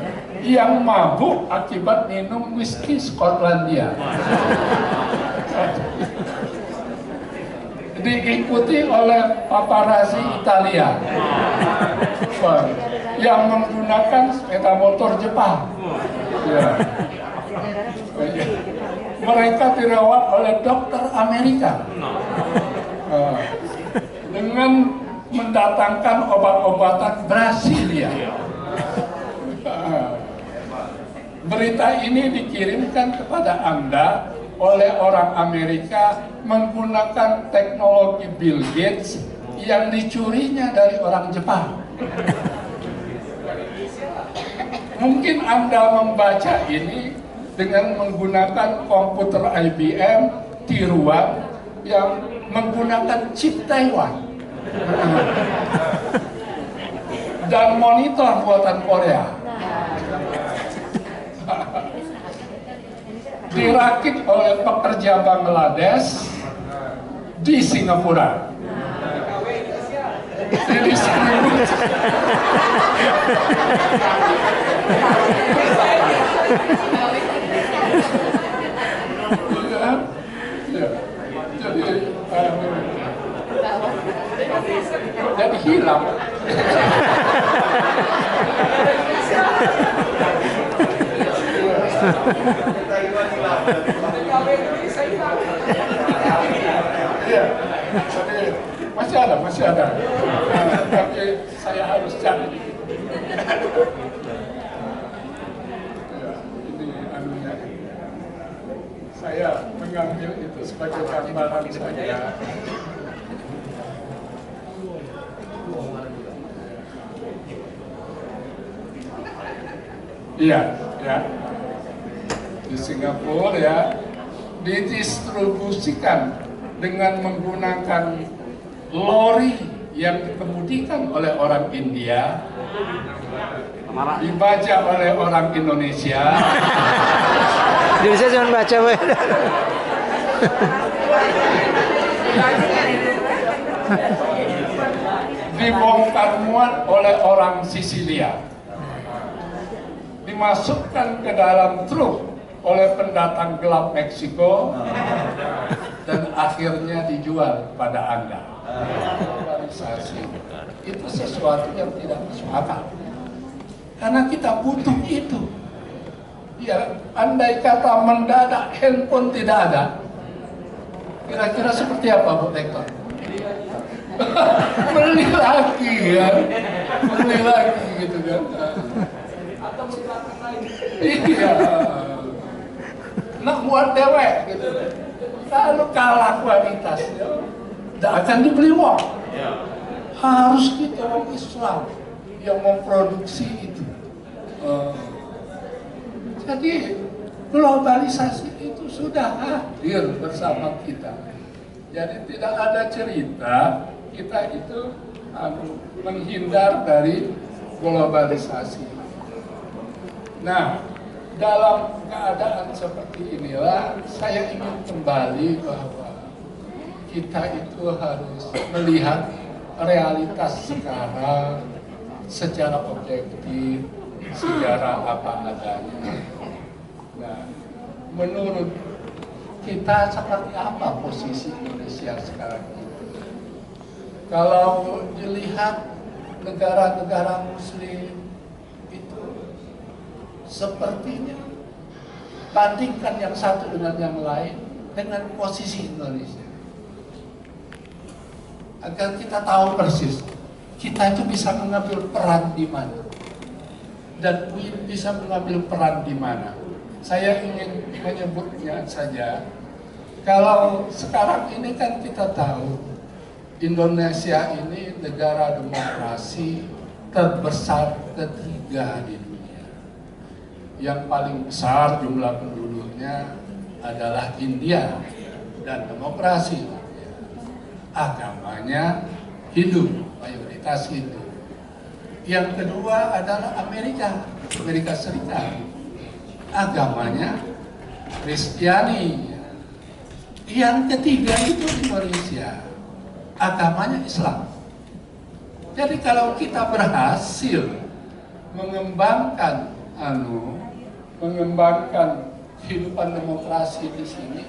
yang mabuk akibat minum whisky Skotlandia. Diikuti oleh paparazzi Italia yang menggunakan sepeda motor Jepang. Ya. Mereka dirawat oleh dokter Amerika dengan mendatangkan obat-obatan Brasilia. Berita ini dikirimkan kepada Anda oleh orang Amerika menggunakan teknologi Bill Gates yang dicurinya dari orang Jepang. Mungkin Anda membaca ini dengan menggunakan komputer IBM tiruan yang menggunakan chip Taiwan dan monitor buatan Korea. Dirakit oleh pekerja Bangladesh di Singapura. Didistribusi. Jadi hilang. Iya, masih ada. Tapi saya harus cari. Ini anunya. Saya mengambil itu sebagai gambaran saja. Iya, ya. Di Singapura ya, didistribusikan dengan menggunakan lori yang dikemudikan oleh orang India, dibaca oleh orang Indonesia. Indonesia cuma baca, Pak. Dibongkar muat oleh orang Sisilia, dimasukkan ke dalam truk oleh pendatang gelap Meksiko dan akhirnya dijual pada Anda. Globalisasi itu sesuatu yang tidak masuk akal karena kita butuh itu. Ya, andai kata mendadak handphone tidak ada, kira-kira seperti apa, Bu Rektor? Beli lagi kan, beli lagi gitu kan. Iya. Nak buat dewek gitu. Kalau kalah kualitasnya, tidak akan dibeli uang. Harus kita orang Islam yang memproduksi itu. Jadi globalisasi itu sudah hadir bersama kita. Jadi tidak ada cerita kita itu menghindar dari globalisasi. Nah, dalam keadaan seperti inilah saya ingin kembali bahwa kita itu harus melihat realitas sekarang secara objektif, secara apa adanya. Nah, menurut kita seperti apa posisi Indonesia sekarang ini? Kalau dilihat negara-negara Muslim itu sepertinya bandingkan yang satu dengan yang lain dengan posisi Indonesia. Agar kita tahu persis kita itu bisa mengambil peran di mana dan UIN bisa mengambil peran di mana. Saya ingin menyebutnya saja. Kalau sekarang ini kan kita tahu Indonesia ini negara demokrasi terbesar ketiga di dunia. Yang paling besar jumlah penduduknya adalah India dan demokrasi. Agamanya hidup, mayoritas hidup. Yang kedua adalah Amerika Serikat. Agamanya Kristiani. Yang ketiga itu Indonesia, agamanya Islam. Jadi kalau kita berhasil mengembangkan kehidupan demokrasi di sini,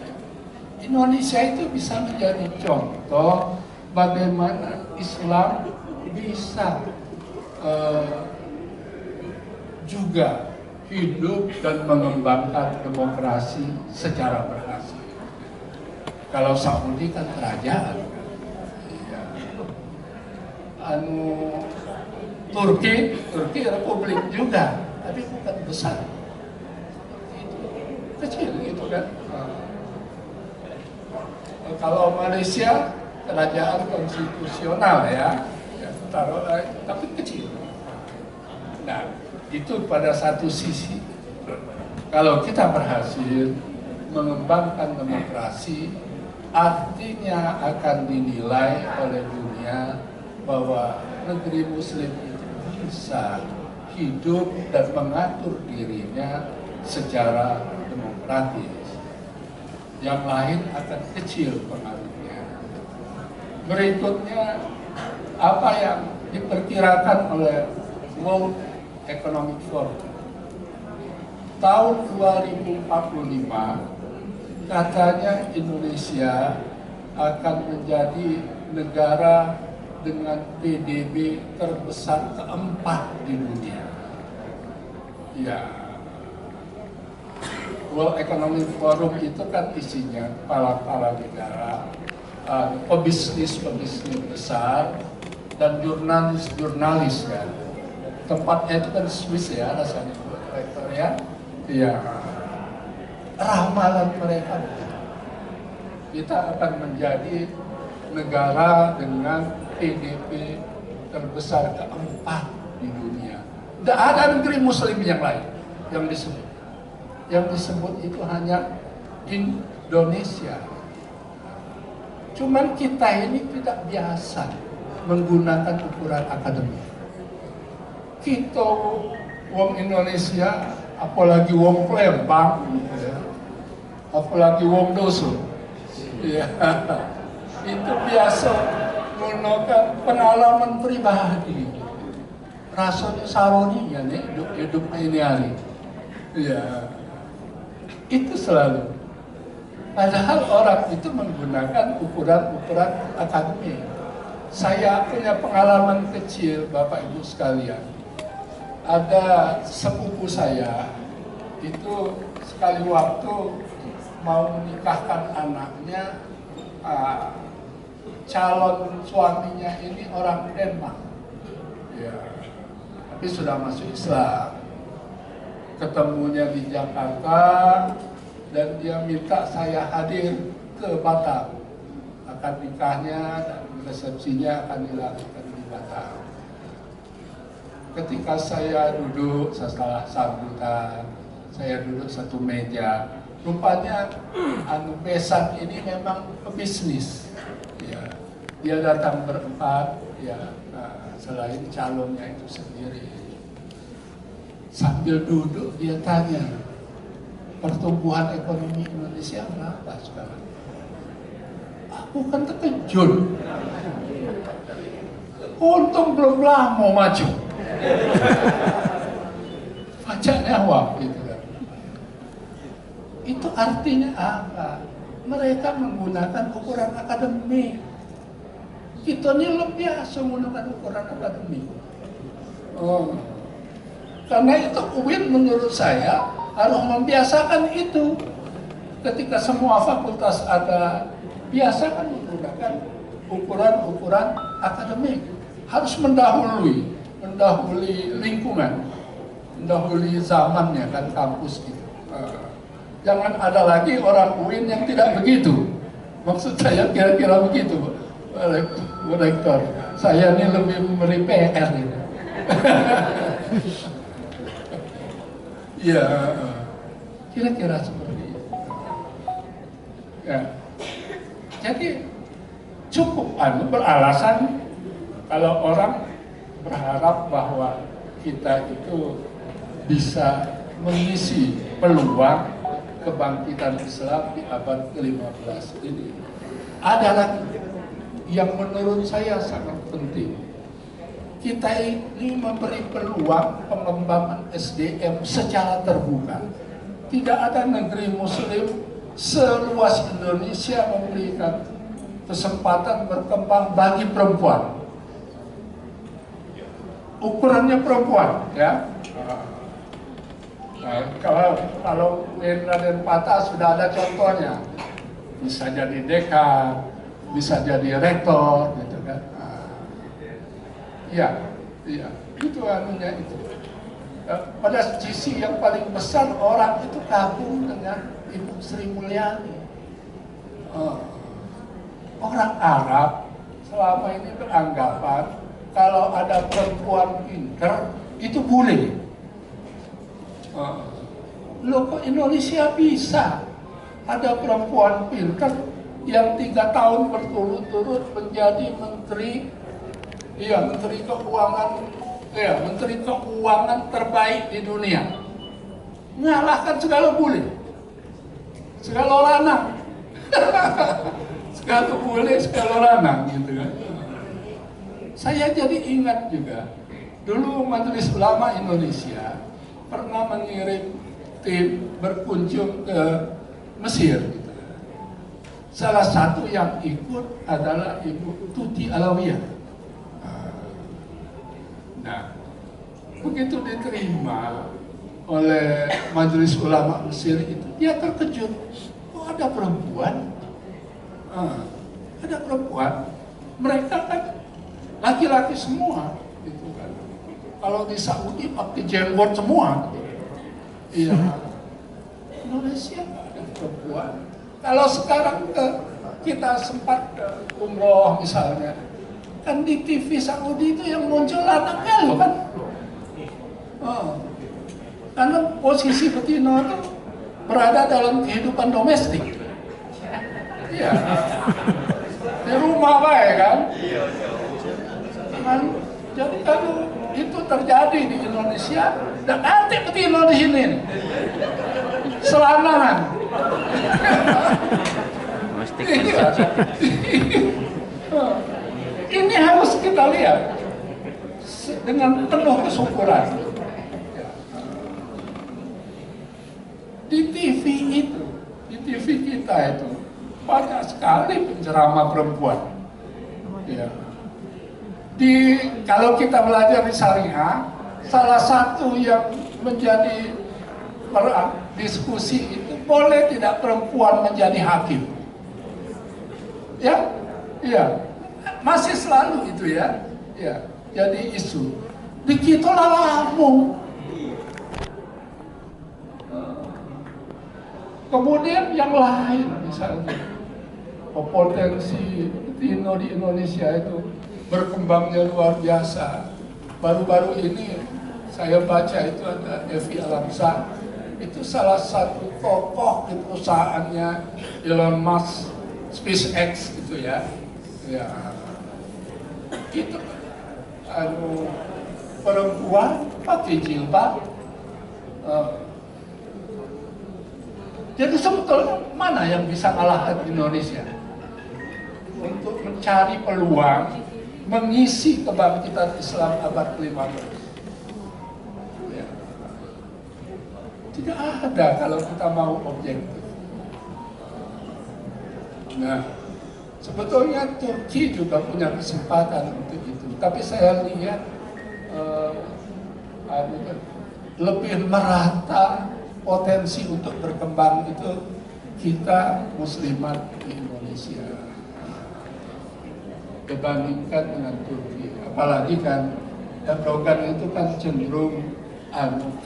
Indonesia itu bisa menjadi contoh bagaimana Islam bisa juga hidup dan mengembangkan demokrasi secara berhasil. Kalau Saudi kan kerajaan, ya. Turki republik juga, tapi bukan besar, itu kecil gitu kan. Kalau Malaysia kerajaan konstitusional ya taruh, tapi kecil. Nah, itu pada satu sisi. Kalau kita berhasil mengembangkan demokrasi, artinya akan dinilai oleh dunia bahwa negeri Muslim itu bisa hidup dan mengatur dirinya secara demokratis. Yang lain akan kecil pengaruhnya. Berikutnya, apa yang diperkirakan oleh World Economic Forum tahun 2045, katanya Indonesia akan menjadi negara dengan PDB terbesar keempat di dunia. Ya, World Economic Forum itu kan isinya kepala-kepala negara, pebisnis besar, dan jurnalis kan. Tempatnya itu kan Swiss ya, rasanya rektor ya. Ya, ramalan mereka, kita akan menjadi negara dengan PDB terbesar keempat di dunia. Tidak ada negeri Muslim yang lain yang disebut. Yang disebut itu hanya Indonesia. Cuman kita ini tidak biasa menggunakan ukuran akademik. Kita wong Indonesia, apalagi wong Palembang, ya, apalagi wong Doso, ya, itu biasa menggunakan pengalaman pribadi. Rasanya saroni ya nih hidup ini hari, ya, itu selalu. Padahal orang itu menggunakan ukuran-ukuran akademik. Saya punya pengalaman kecil, Bapak Ibu sekalian. Ada sepupu saya itu sekali waktu mau menikahkan anaknya, calon suaminya ini orang Denmark, ya, tapi sudah masuk Islam. Ketemunya di Jakarta dan dia minta saya hadir ke Batam. Akan nikahnya dan resepsinya akan dilakukan di Batam. Ketika saya duduk setelah sambutan, saya duduk satu meja. Rupanya besan ini memang pebisnis. Ya, dia datang berempat, ya, selain calonnya itu sendiri. Sambil duduk dia tanya, pertumbuhan ekonomi Indonesia berapa sekarang? Aku kan terkejut. Untung belum lama maju. Pajaknya waktu itu kan. Itu artinya apa? Mereka menggunakan ukuran akademik. Kita ini lebih biasa menggunakan ukuran akademik. Karena itu UIN menurut saya harus membiasakan itu. Ketika semua fakultas ada, biasakan menggunakan ukuran-ukuran akademik. Harus mendahului lingkungan, mendahului zamannya kan kampus itu. Jangan ada lagi orang UIN yang tidak begitu. Maksud saya kira-kira begitu, Rektor. Saya ini lebih memberi PR ini. Ya, kira-kira seperti itu. Ya. Jadi cukup beralasan kalau orang berharap bahwa kita itu bisa mengisi peluang kebangkitan Islam di abad ke-15 ini. Ada lagi yang menurut saya sangat penting. Kita ini memberi peluang pengembangan SDM secara terbuka. Tidak ada negeri muslim seluas Indonesia memberikan kesempatan berkembang bagi perempuan. Ukurannya perempuan, ya. Nah, kalau UIN Raden Patah sudah ada contohnya, bisa jadi dekan, bisa jadi rektor, gitu kan. Iya, itu anunya itu. Pada sisi yang paling besar orang itu kagum dengan Ibu Sri Mulyani. Orang Arab selama ini beranggapan kalau ada perempuan pintar itu boleh. Loh kok Indonesia bisa ada perempuan pintar yang 3 tahun berturut-turut menjadi menteri keuangan terbaik di dunia, mengalahkan segala bule, segala lanang, segala bule, segala lanang, gitu kan. Saya jadi ingat juga dulu Majelis Ulama Indonesia pernah mengirim tim berkunjung ke Mesir. Gitu. Salah satu yang ikut adalah Ibu Tuti Alawiyah. Nah, begitu diterima oleh Majelis Ulama Mesir itu, dia terkejut. Oh, ada perempuan? Ada perempuan? Mereka kan laki-laki semua, gitu kan. Kalau di Saudi pakai jenggot semua. Iya. Indonesia nggak ada perempuan. Kalau sekarang kita sempat umroh misalnya, kan di TV Saudi itu yang muncul anaknya loh kan. Karena posisi betina itu berada dalam kehidupan domestik. Iya. Di rumah baik kan. Jadi kalau itu terjadi di Indonesia, dan nanti betina di sini, selanangan. Ini harus kita lihat dengan penuh kesyukuran. Di TV itu, di TV kita itu banyak sekali penceramah perempuan. Ya. Kalau kita belajar di syariah, salah satu yang menjadi diskusi itu boleh tidak perempuan menjadi hakim. Ya, iya. Masih selalu itu ya, jadi isu. Begitulah lambung. Kemudian yang lain misalnya, potensi betina di Indonesia itu berkembangnya luar biasa. Baru-baru ini saya baca itu ada Evi Alamsa, itu salah satu tokoh di perusahaannya Elon Musk, SpaceX gitu ya. Ya, itu perempuan pakai jilbab. Jadi sebetulnya mana yang bisa kalahkan Indonesia untuk mencari peluang mengisi kebangkitan Islam abad ke-15? Ya. Tidak ada kalau kita mau objektif. Nah, Sebetulnya Turki juga punya kesempatan untuk itu, tapi saya lihat lebih merata potensi untuk berkembang itu kita muslimat di Indonesia dibandingkan dengan Turki. Apalagi kan Erdogan itu kan cenderung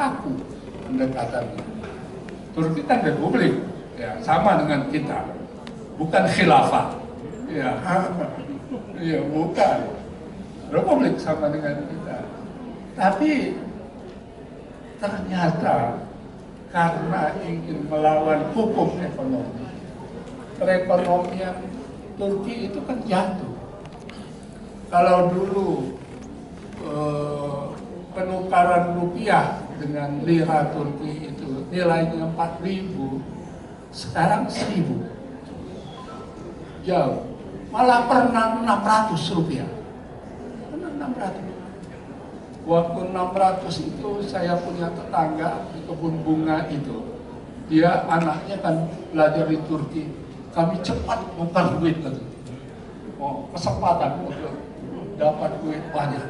kaku pendekatannya. Turki kan republik, ya sama dengan kita, bukan khilafah. Ya, ya bukan. Republik sama dengan kita. Tapi ternyata karena ingin melawan hukum ekonomi, perekonomian Turki itu kan jatuh. Kalau dulu penukaran rupiah dengan lira Turki itu nilainya 4.000, sekarang 1.000. Jauh. Malah pernah 600 rupiah. Pernah 600. Waktu 600 itu saya punya tetangga di kebun bunga itu. Dia anaknya kan belajar di Turki. Kami cepat bukan duit lagi. Oh, kesempatan untuk dapat duit banyak.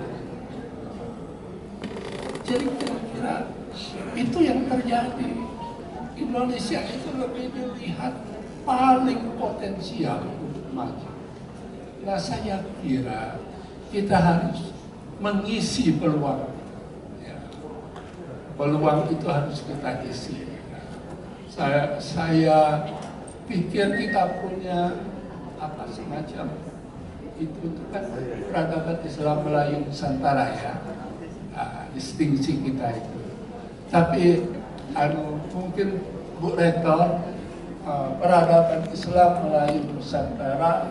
Jadi kira-kira itu yang terjadi. Indonesia itu lebih dilihat paling potensial untuk maju. Nah, saya kira kita harus mengisi peluang. Ya. Peluang itu harus kita isi. Saya pikir kita punya apa semacam itu kan peradaban Islam Melayu Nusantara ya, distingsi kita itu. Tapi mungkin Bu Rektor, peradaban Islam Melayu Nusantara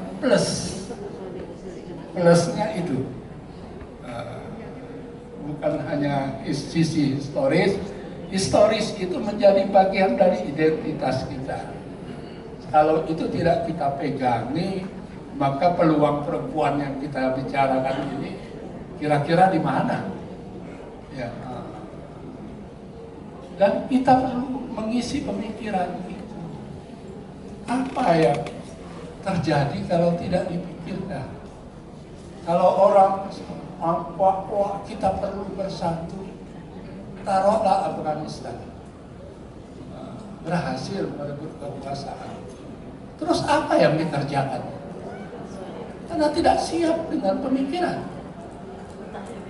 plusnya itu bukan hanya sisi historis itu menjadi bagian dari identitas kita. Kalau itu tidak kita pegangi, maka peluang perempuan yang kita bicarakan ini kira-kira di mana? Ya. Dan kita perlu mengisi pemikiran itu. Apa yang terjadi kalau tidak dipikirkan? Kalau orang wah kita perlu bersatu, taruhlah Afghanistan berhasil merebut kekuasaan. Terus apa yang dikerjakan? Karena tidak siap dengan pemikiran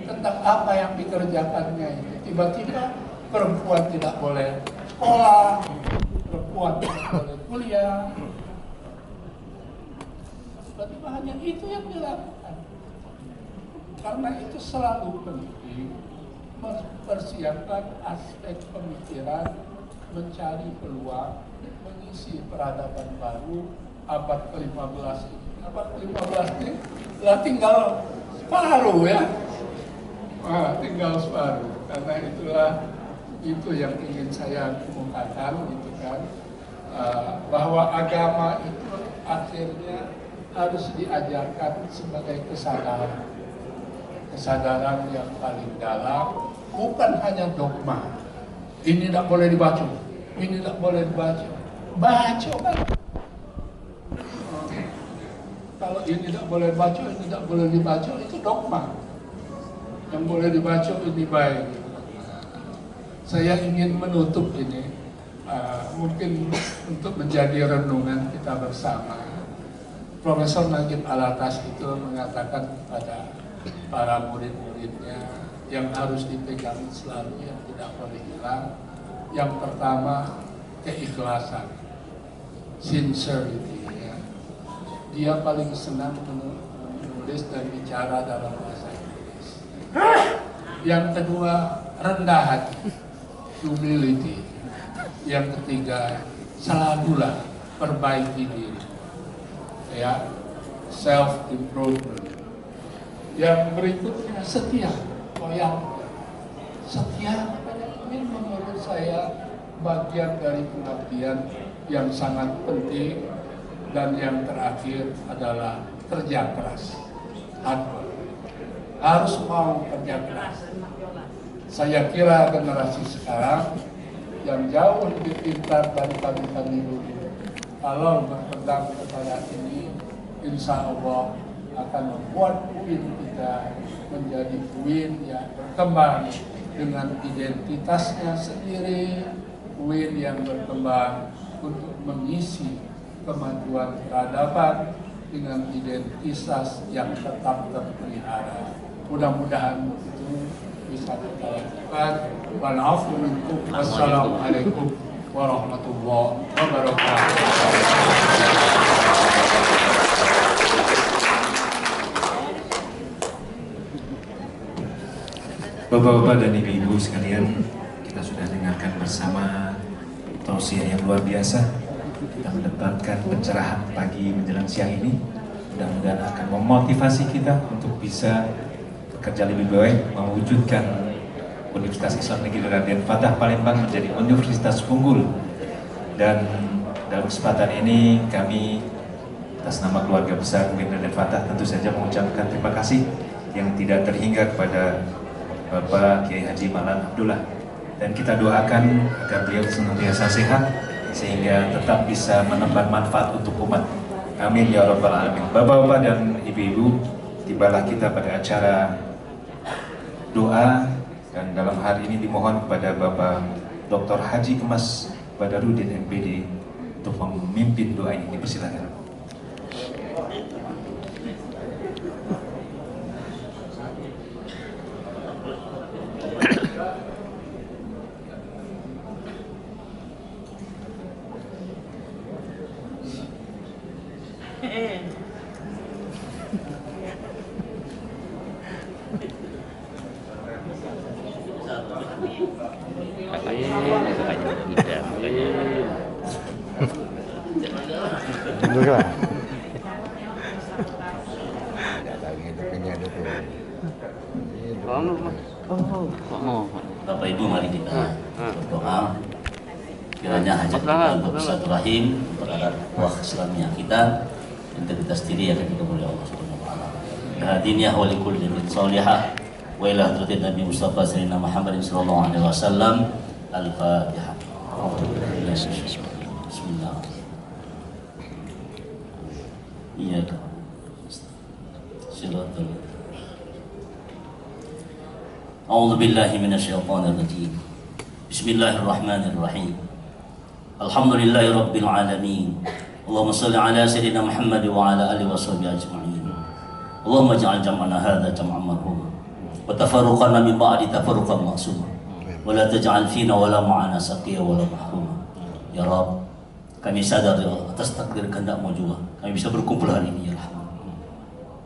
tentang apa yang dikerjakannya ini. Tiba-tiba perempuan tidak boleh sekolah, perempuan tidak boleh kuliah. Tiba-tiba hanya itu yang dilakukan. Karena itu selalu penting mempersiapkan aspek pemikiran, mencari peluang, mengisi peradaban baru abad ke-15 ini. Abad ke-15 ini tinggal separuh ya. Tinggal separuh. Karena itulah itu yang ingin saya kemukakan gitu kan. Bahwa agama itu akhirnya harus diajarkan sebagai kesadaran. Kesadaran yang paling dalam, bukan hanya dogma. Ini tidak boleh dibaca, ini tidak boleh dibaca. Baca kan? Kalau ini tidak boleh dibaca, ini tidak boleh dibaca, itu dogma. Yang boleh dibaca ini baik. Saya ingin menutup ini, mungkin untuk menjadi renungan kita bersama. Profesor Najib Alatas itu mengatakan kepada para murid-muridnya yang harus dipegang selalu, yang tidak boleh hilang. Yang pertama, keikhlasan, sincerity. Ya. Dia paling senang menulis dan bicara dalam bahasa Inggris. Yang kedua, rendah hati, humility. Yang ketiga, selalulah perbaiki diri. Ya, self improvement. Yang berikutnya setia, loyal. Setia ini menurut saya bagian dari pengabdian yang sangat penting. Dan yang terakhir adalah kerja keras, hard work. Harus mau kerja keras. Saya kira generasi sekarang yang jauh lebih pintar dari kami dulu, kalau berpegang kepada ini, insya Allah akan membuat UIN kita menjadi UIN yang berkembang dengan identitasnya sendiri, UIN yang berkembang untuk mengisi kemajuan peradaban dengan identitas yang tetap terpelihara. Mudah-mudahan itu bisa kita lakukan. Wa'alaikum minkum. Wassalamualaikum warahmatullahi wabarakatuh. Bapak-bapak dan ibu-ibu sekalian, kita sudah dengarkan bersama tausiah yang luar biasa. Kita mendapatkan pencerahan pagi menjelang siang ini. Mudah-mudahan akan memotivasi kita untuk bisa bekerja lebih baik, mewujudkan Universitas Islam Negeri Raden Fatah Palembang menjadi universitas unggul. Dan dalam kesempatan ini kami atas nama keluarga besar UIN Raden Fatah tentu saja mengucapkan terima kasih yang tidak terhingga kepada Bapak Kiai Haji Malan Abdullah, dan kita doakan agar beliau senantiasa sehat sehingga tetap bisa menebar manfaat untuk umat. Amin ya rabbal alamin. Bapak-bapak dan ibu-ibu, tibalah kita pada acara doa, dan dalam hari ini dimohon kepada Bapak Dr. Haji Kemas Badarudin MPD untuk memimpin doa ini. Persilakan. Bapak Ibu, mari kita berdoa kiranya hajat kita untuk silaturahim terhadap wah Islamiyah kita, integritas diri akan dikabuli Allah Subhanahu wa taala. Hadiniyah wa likulli niyatin shalihah wa ila hadratin Nabi Mustafa sayyidina Muhammadin sallallahu alaihi wasallam. Al-Fatihah. Bismillah. Iya. Silatul. A'udzu billahi minasyaitonir rajim. Bismillahirrahmanirrahim. Alhamdulillahi rabbil alamin. Allahumma shalli ala sayyidina Muhammad wa ala alihi washabihi ajma'in. Allahumma ij'al jam'ana hadza jam'an marhuma wa tafarruqana min ba'di tafarruqan ma'suma wa la taj'al fina wa la ma'ana saqiya wa la mahruma. Ya Rabb, kami sadar ya Allah atas takdir kehendak-Mu juga kami bisa berkumpul hari ini ya Rahman,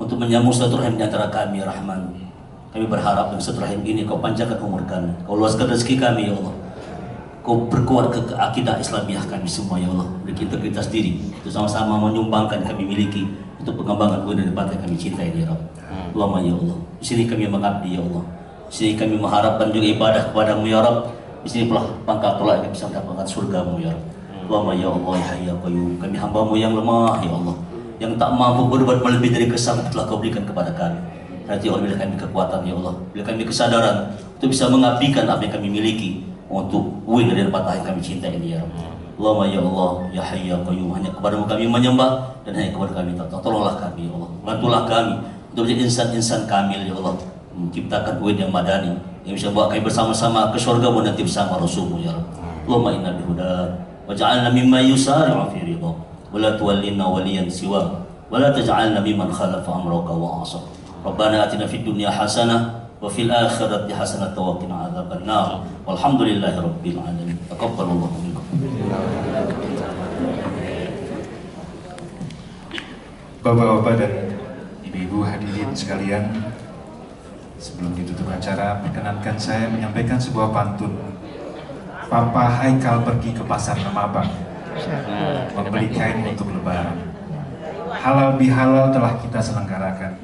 untuk menyambung silaturahim di antara kami ya Rahman. Kami berharap dengan silaturahim ini Kau panjangkan umur kami, Kau luaskan rezeki kami ya Allah, Kau perkuat ke akidah Islamiyah kami semua ya Allah, beri integritas diri itu sama-sama menyumbangkan kami miliki untuk pengembangan UIN dan partai kami cintai ya Rabb. Allahumma ya Allah, di sini kami mengabdi ya Allah, di sini kami mengharapkan juga ibadah kepadamu ya Rabb. Di sini pula pangkat tolak yang bisa mendapatkan surgamu ya Rabb. Allahumma ya Allah ya Hayy ya Qayyum, kami hambamu yang lemah ya Allah, yang tak mampu berbuat melebihi dari kesanggupan telah Kau berikan kepada kami. Nanti Allah berikan kami kekuatan ya Allah, berikan kami kesadaran untuk bisa mengabdikan apa yang kami miliki untuk UIN dari Fatah yang kami cintai ini ya Rabb. Allahumma ya Allah ya Hayy ya Qayyum, hanya kepadamu kami menyembah dan hanya kepada kami taat. Tolonglah kami ya Allah, bantulah kami untuk menjadi insan-insan kamil ya Allah, menciptakan UIN yang madani yang bisa bawa kami bersama-sama ke surga-Mu nanti bersama Rasul-Mu ya Rabb. Allahumma inna bihuda waj'alna mimma yusari'u fi ridha wa la tuwallina waliyan siwa wa la taj'alna mimman khalafa amraka wa 'asa. Rabbana atina fid dunya hasanah wa fil akhirati hasanah wa qina adzabannar. Walhamdulillahi rabbil alamin. Taqabbalallahu minkum. Bapak-bapak dan ibu-ibu hadirin sekalian, sebelum ditutup acara, perkenankan saya menyampaikan sebuah pantun. Papa Haikal pergi ke pasar Lemabang membeli kain untuk lebaran. Halal bihalal telah kita selenggarakan,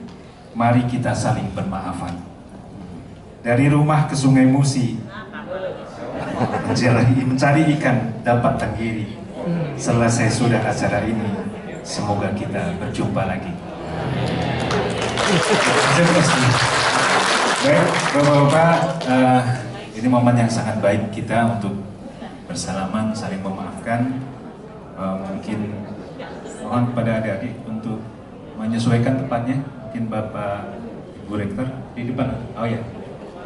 mari kita saling bermaafan. Dari rumah ke Sungai Musi mencari ikan dapat tenggiri. Selesai sudah acara ini, semoga kita berjumpa lagi. Baik, Bapak-bapak, ini momen yang sangat baik kita untuk bersalaman, saling memaafkan. Mungkin mohon kepada adik-adik untuk menyesuaikan tempatnya, mungkin Bapak Ibu Rektor di depan. Oh ya,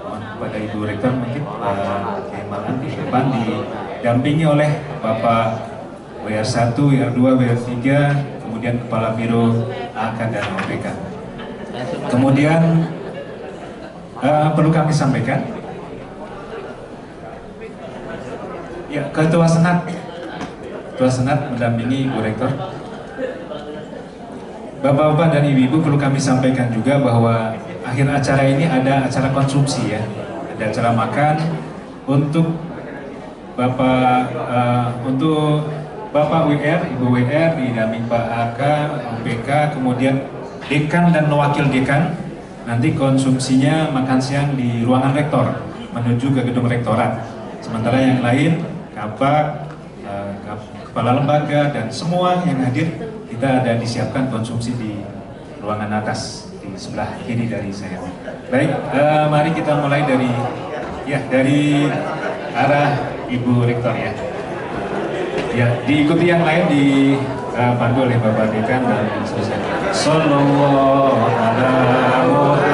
mohon kepada Ibu Rektor mungkin Pak Kiai Marhum di depan didampingi oleh Bapak WR1, WR2, WR3, kemudian Kepala Biro AK dan OPK. Kemudian perlu kami sampaikan, ya, Ketua Senat mendampingi Ibu Rektor. Bapak-bapak dan ibu-ibu, perlu kami sampaikan juga bahwa akhir acara ini ada acara konsumsi ya, ada acara makan untuk Bapak WR, Ibu WR didampingi Pak AK, OPK, kemudian dekan dan wakil dekan. Nanti konsumsinya makan siang di ruangan rektor menuju ke gedung rektorat. Sementara yang lain, Kabak, kepala lembaga dan semua yang hadir, kita ada disiapkan konsumsi di ruangan atas di sebelah kiri dari saya. Baik, mari kita mulai dari arah Ibu Rektor ya. Ya, diikuti yang lain dipandu oleh Bapak Dekan dan seterusnya. Sallallahu alaihi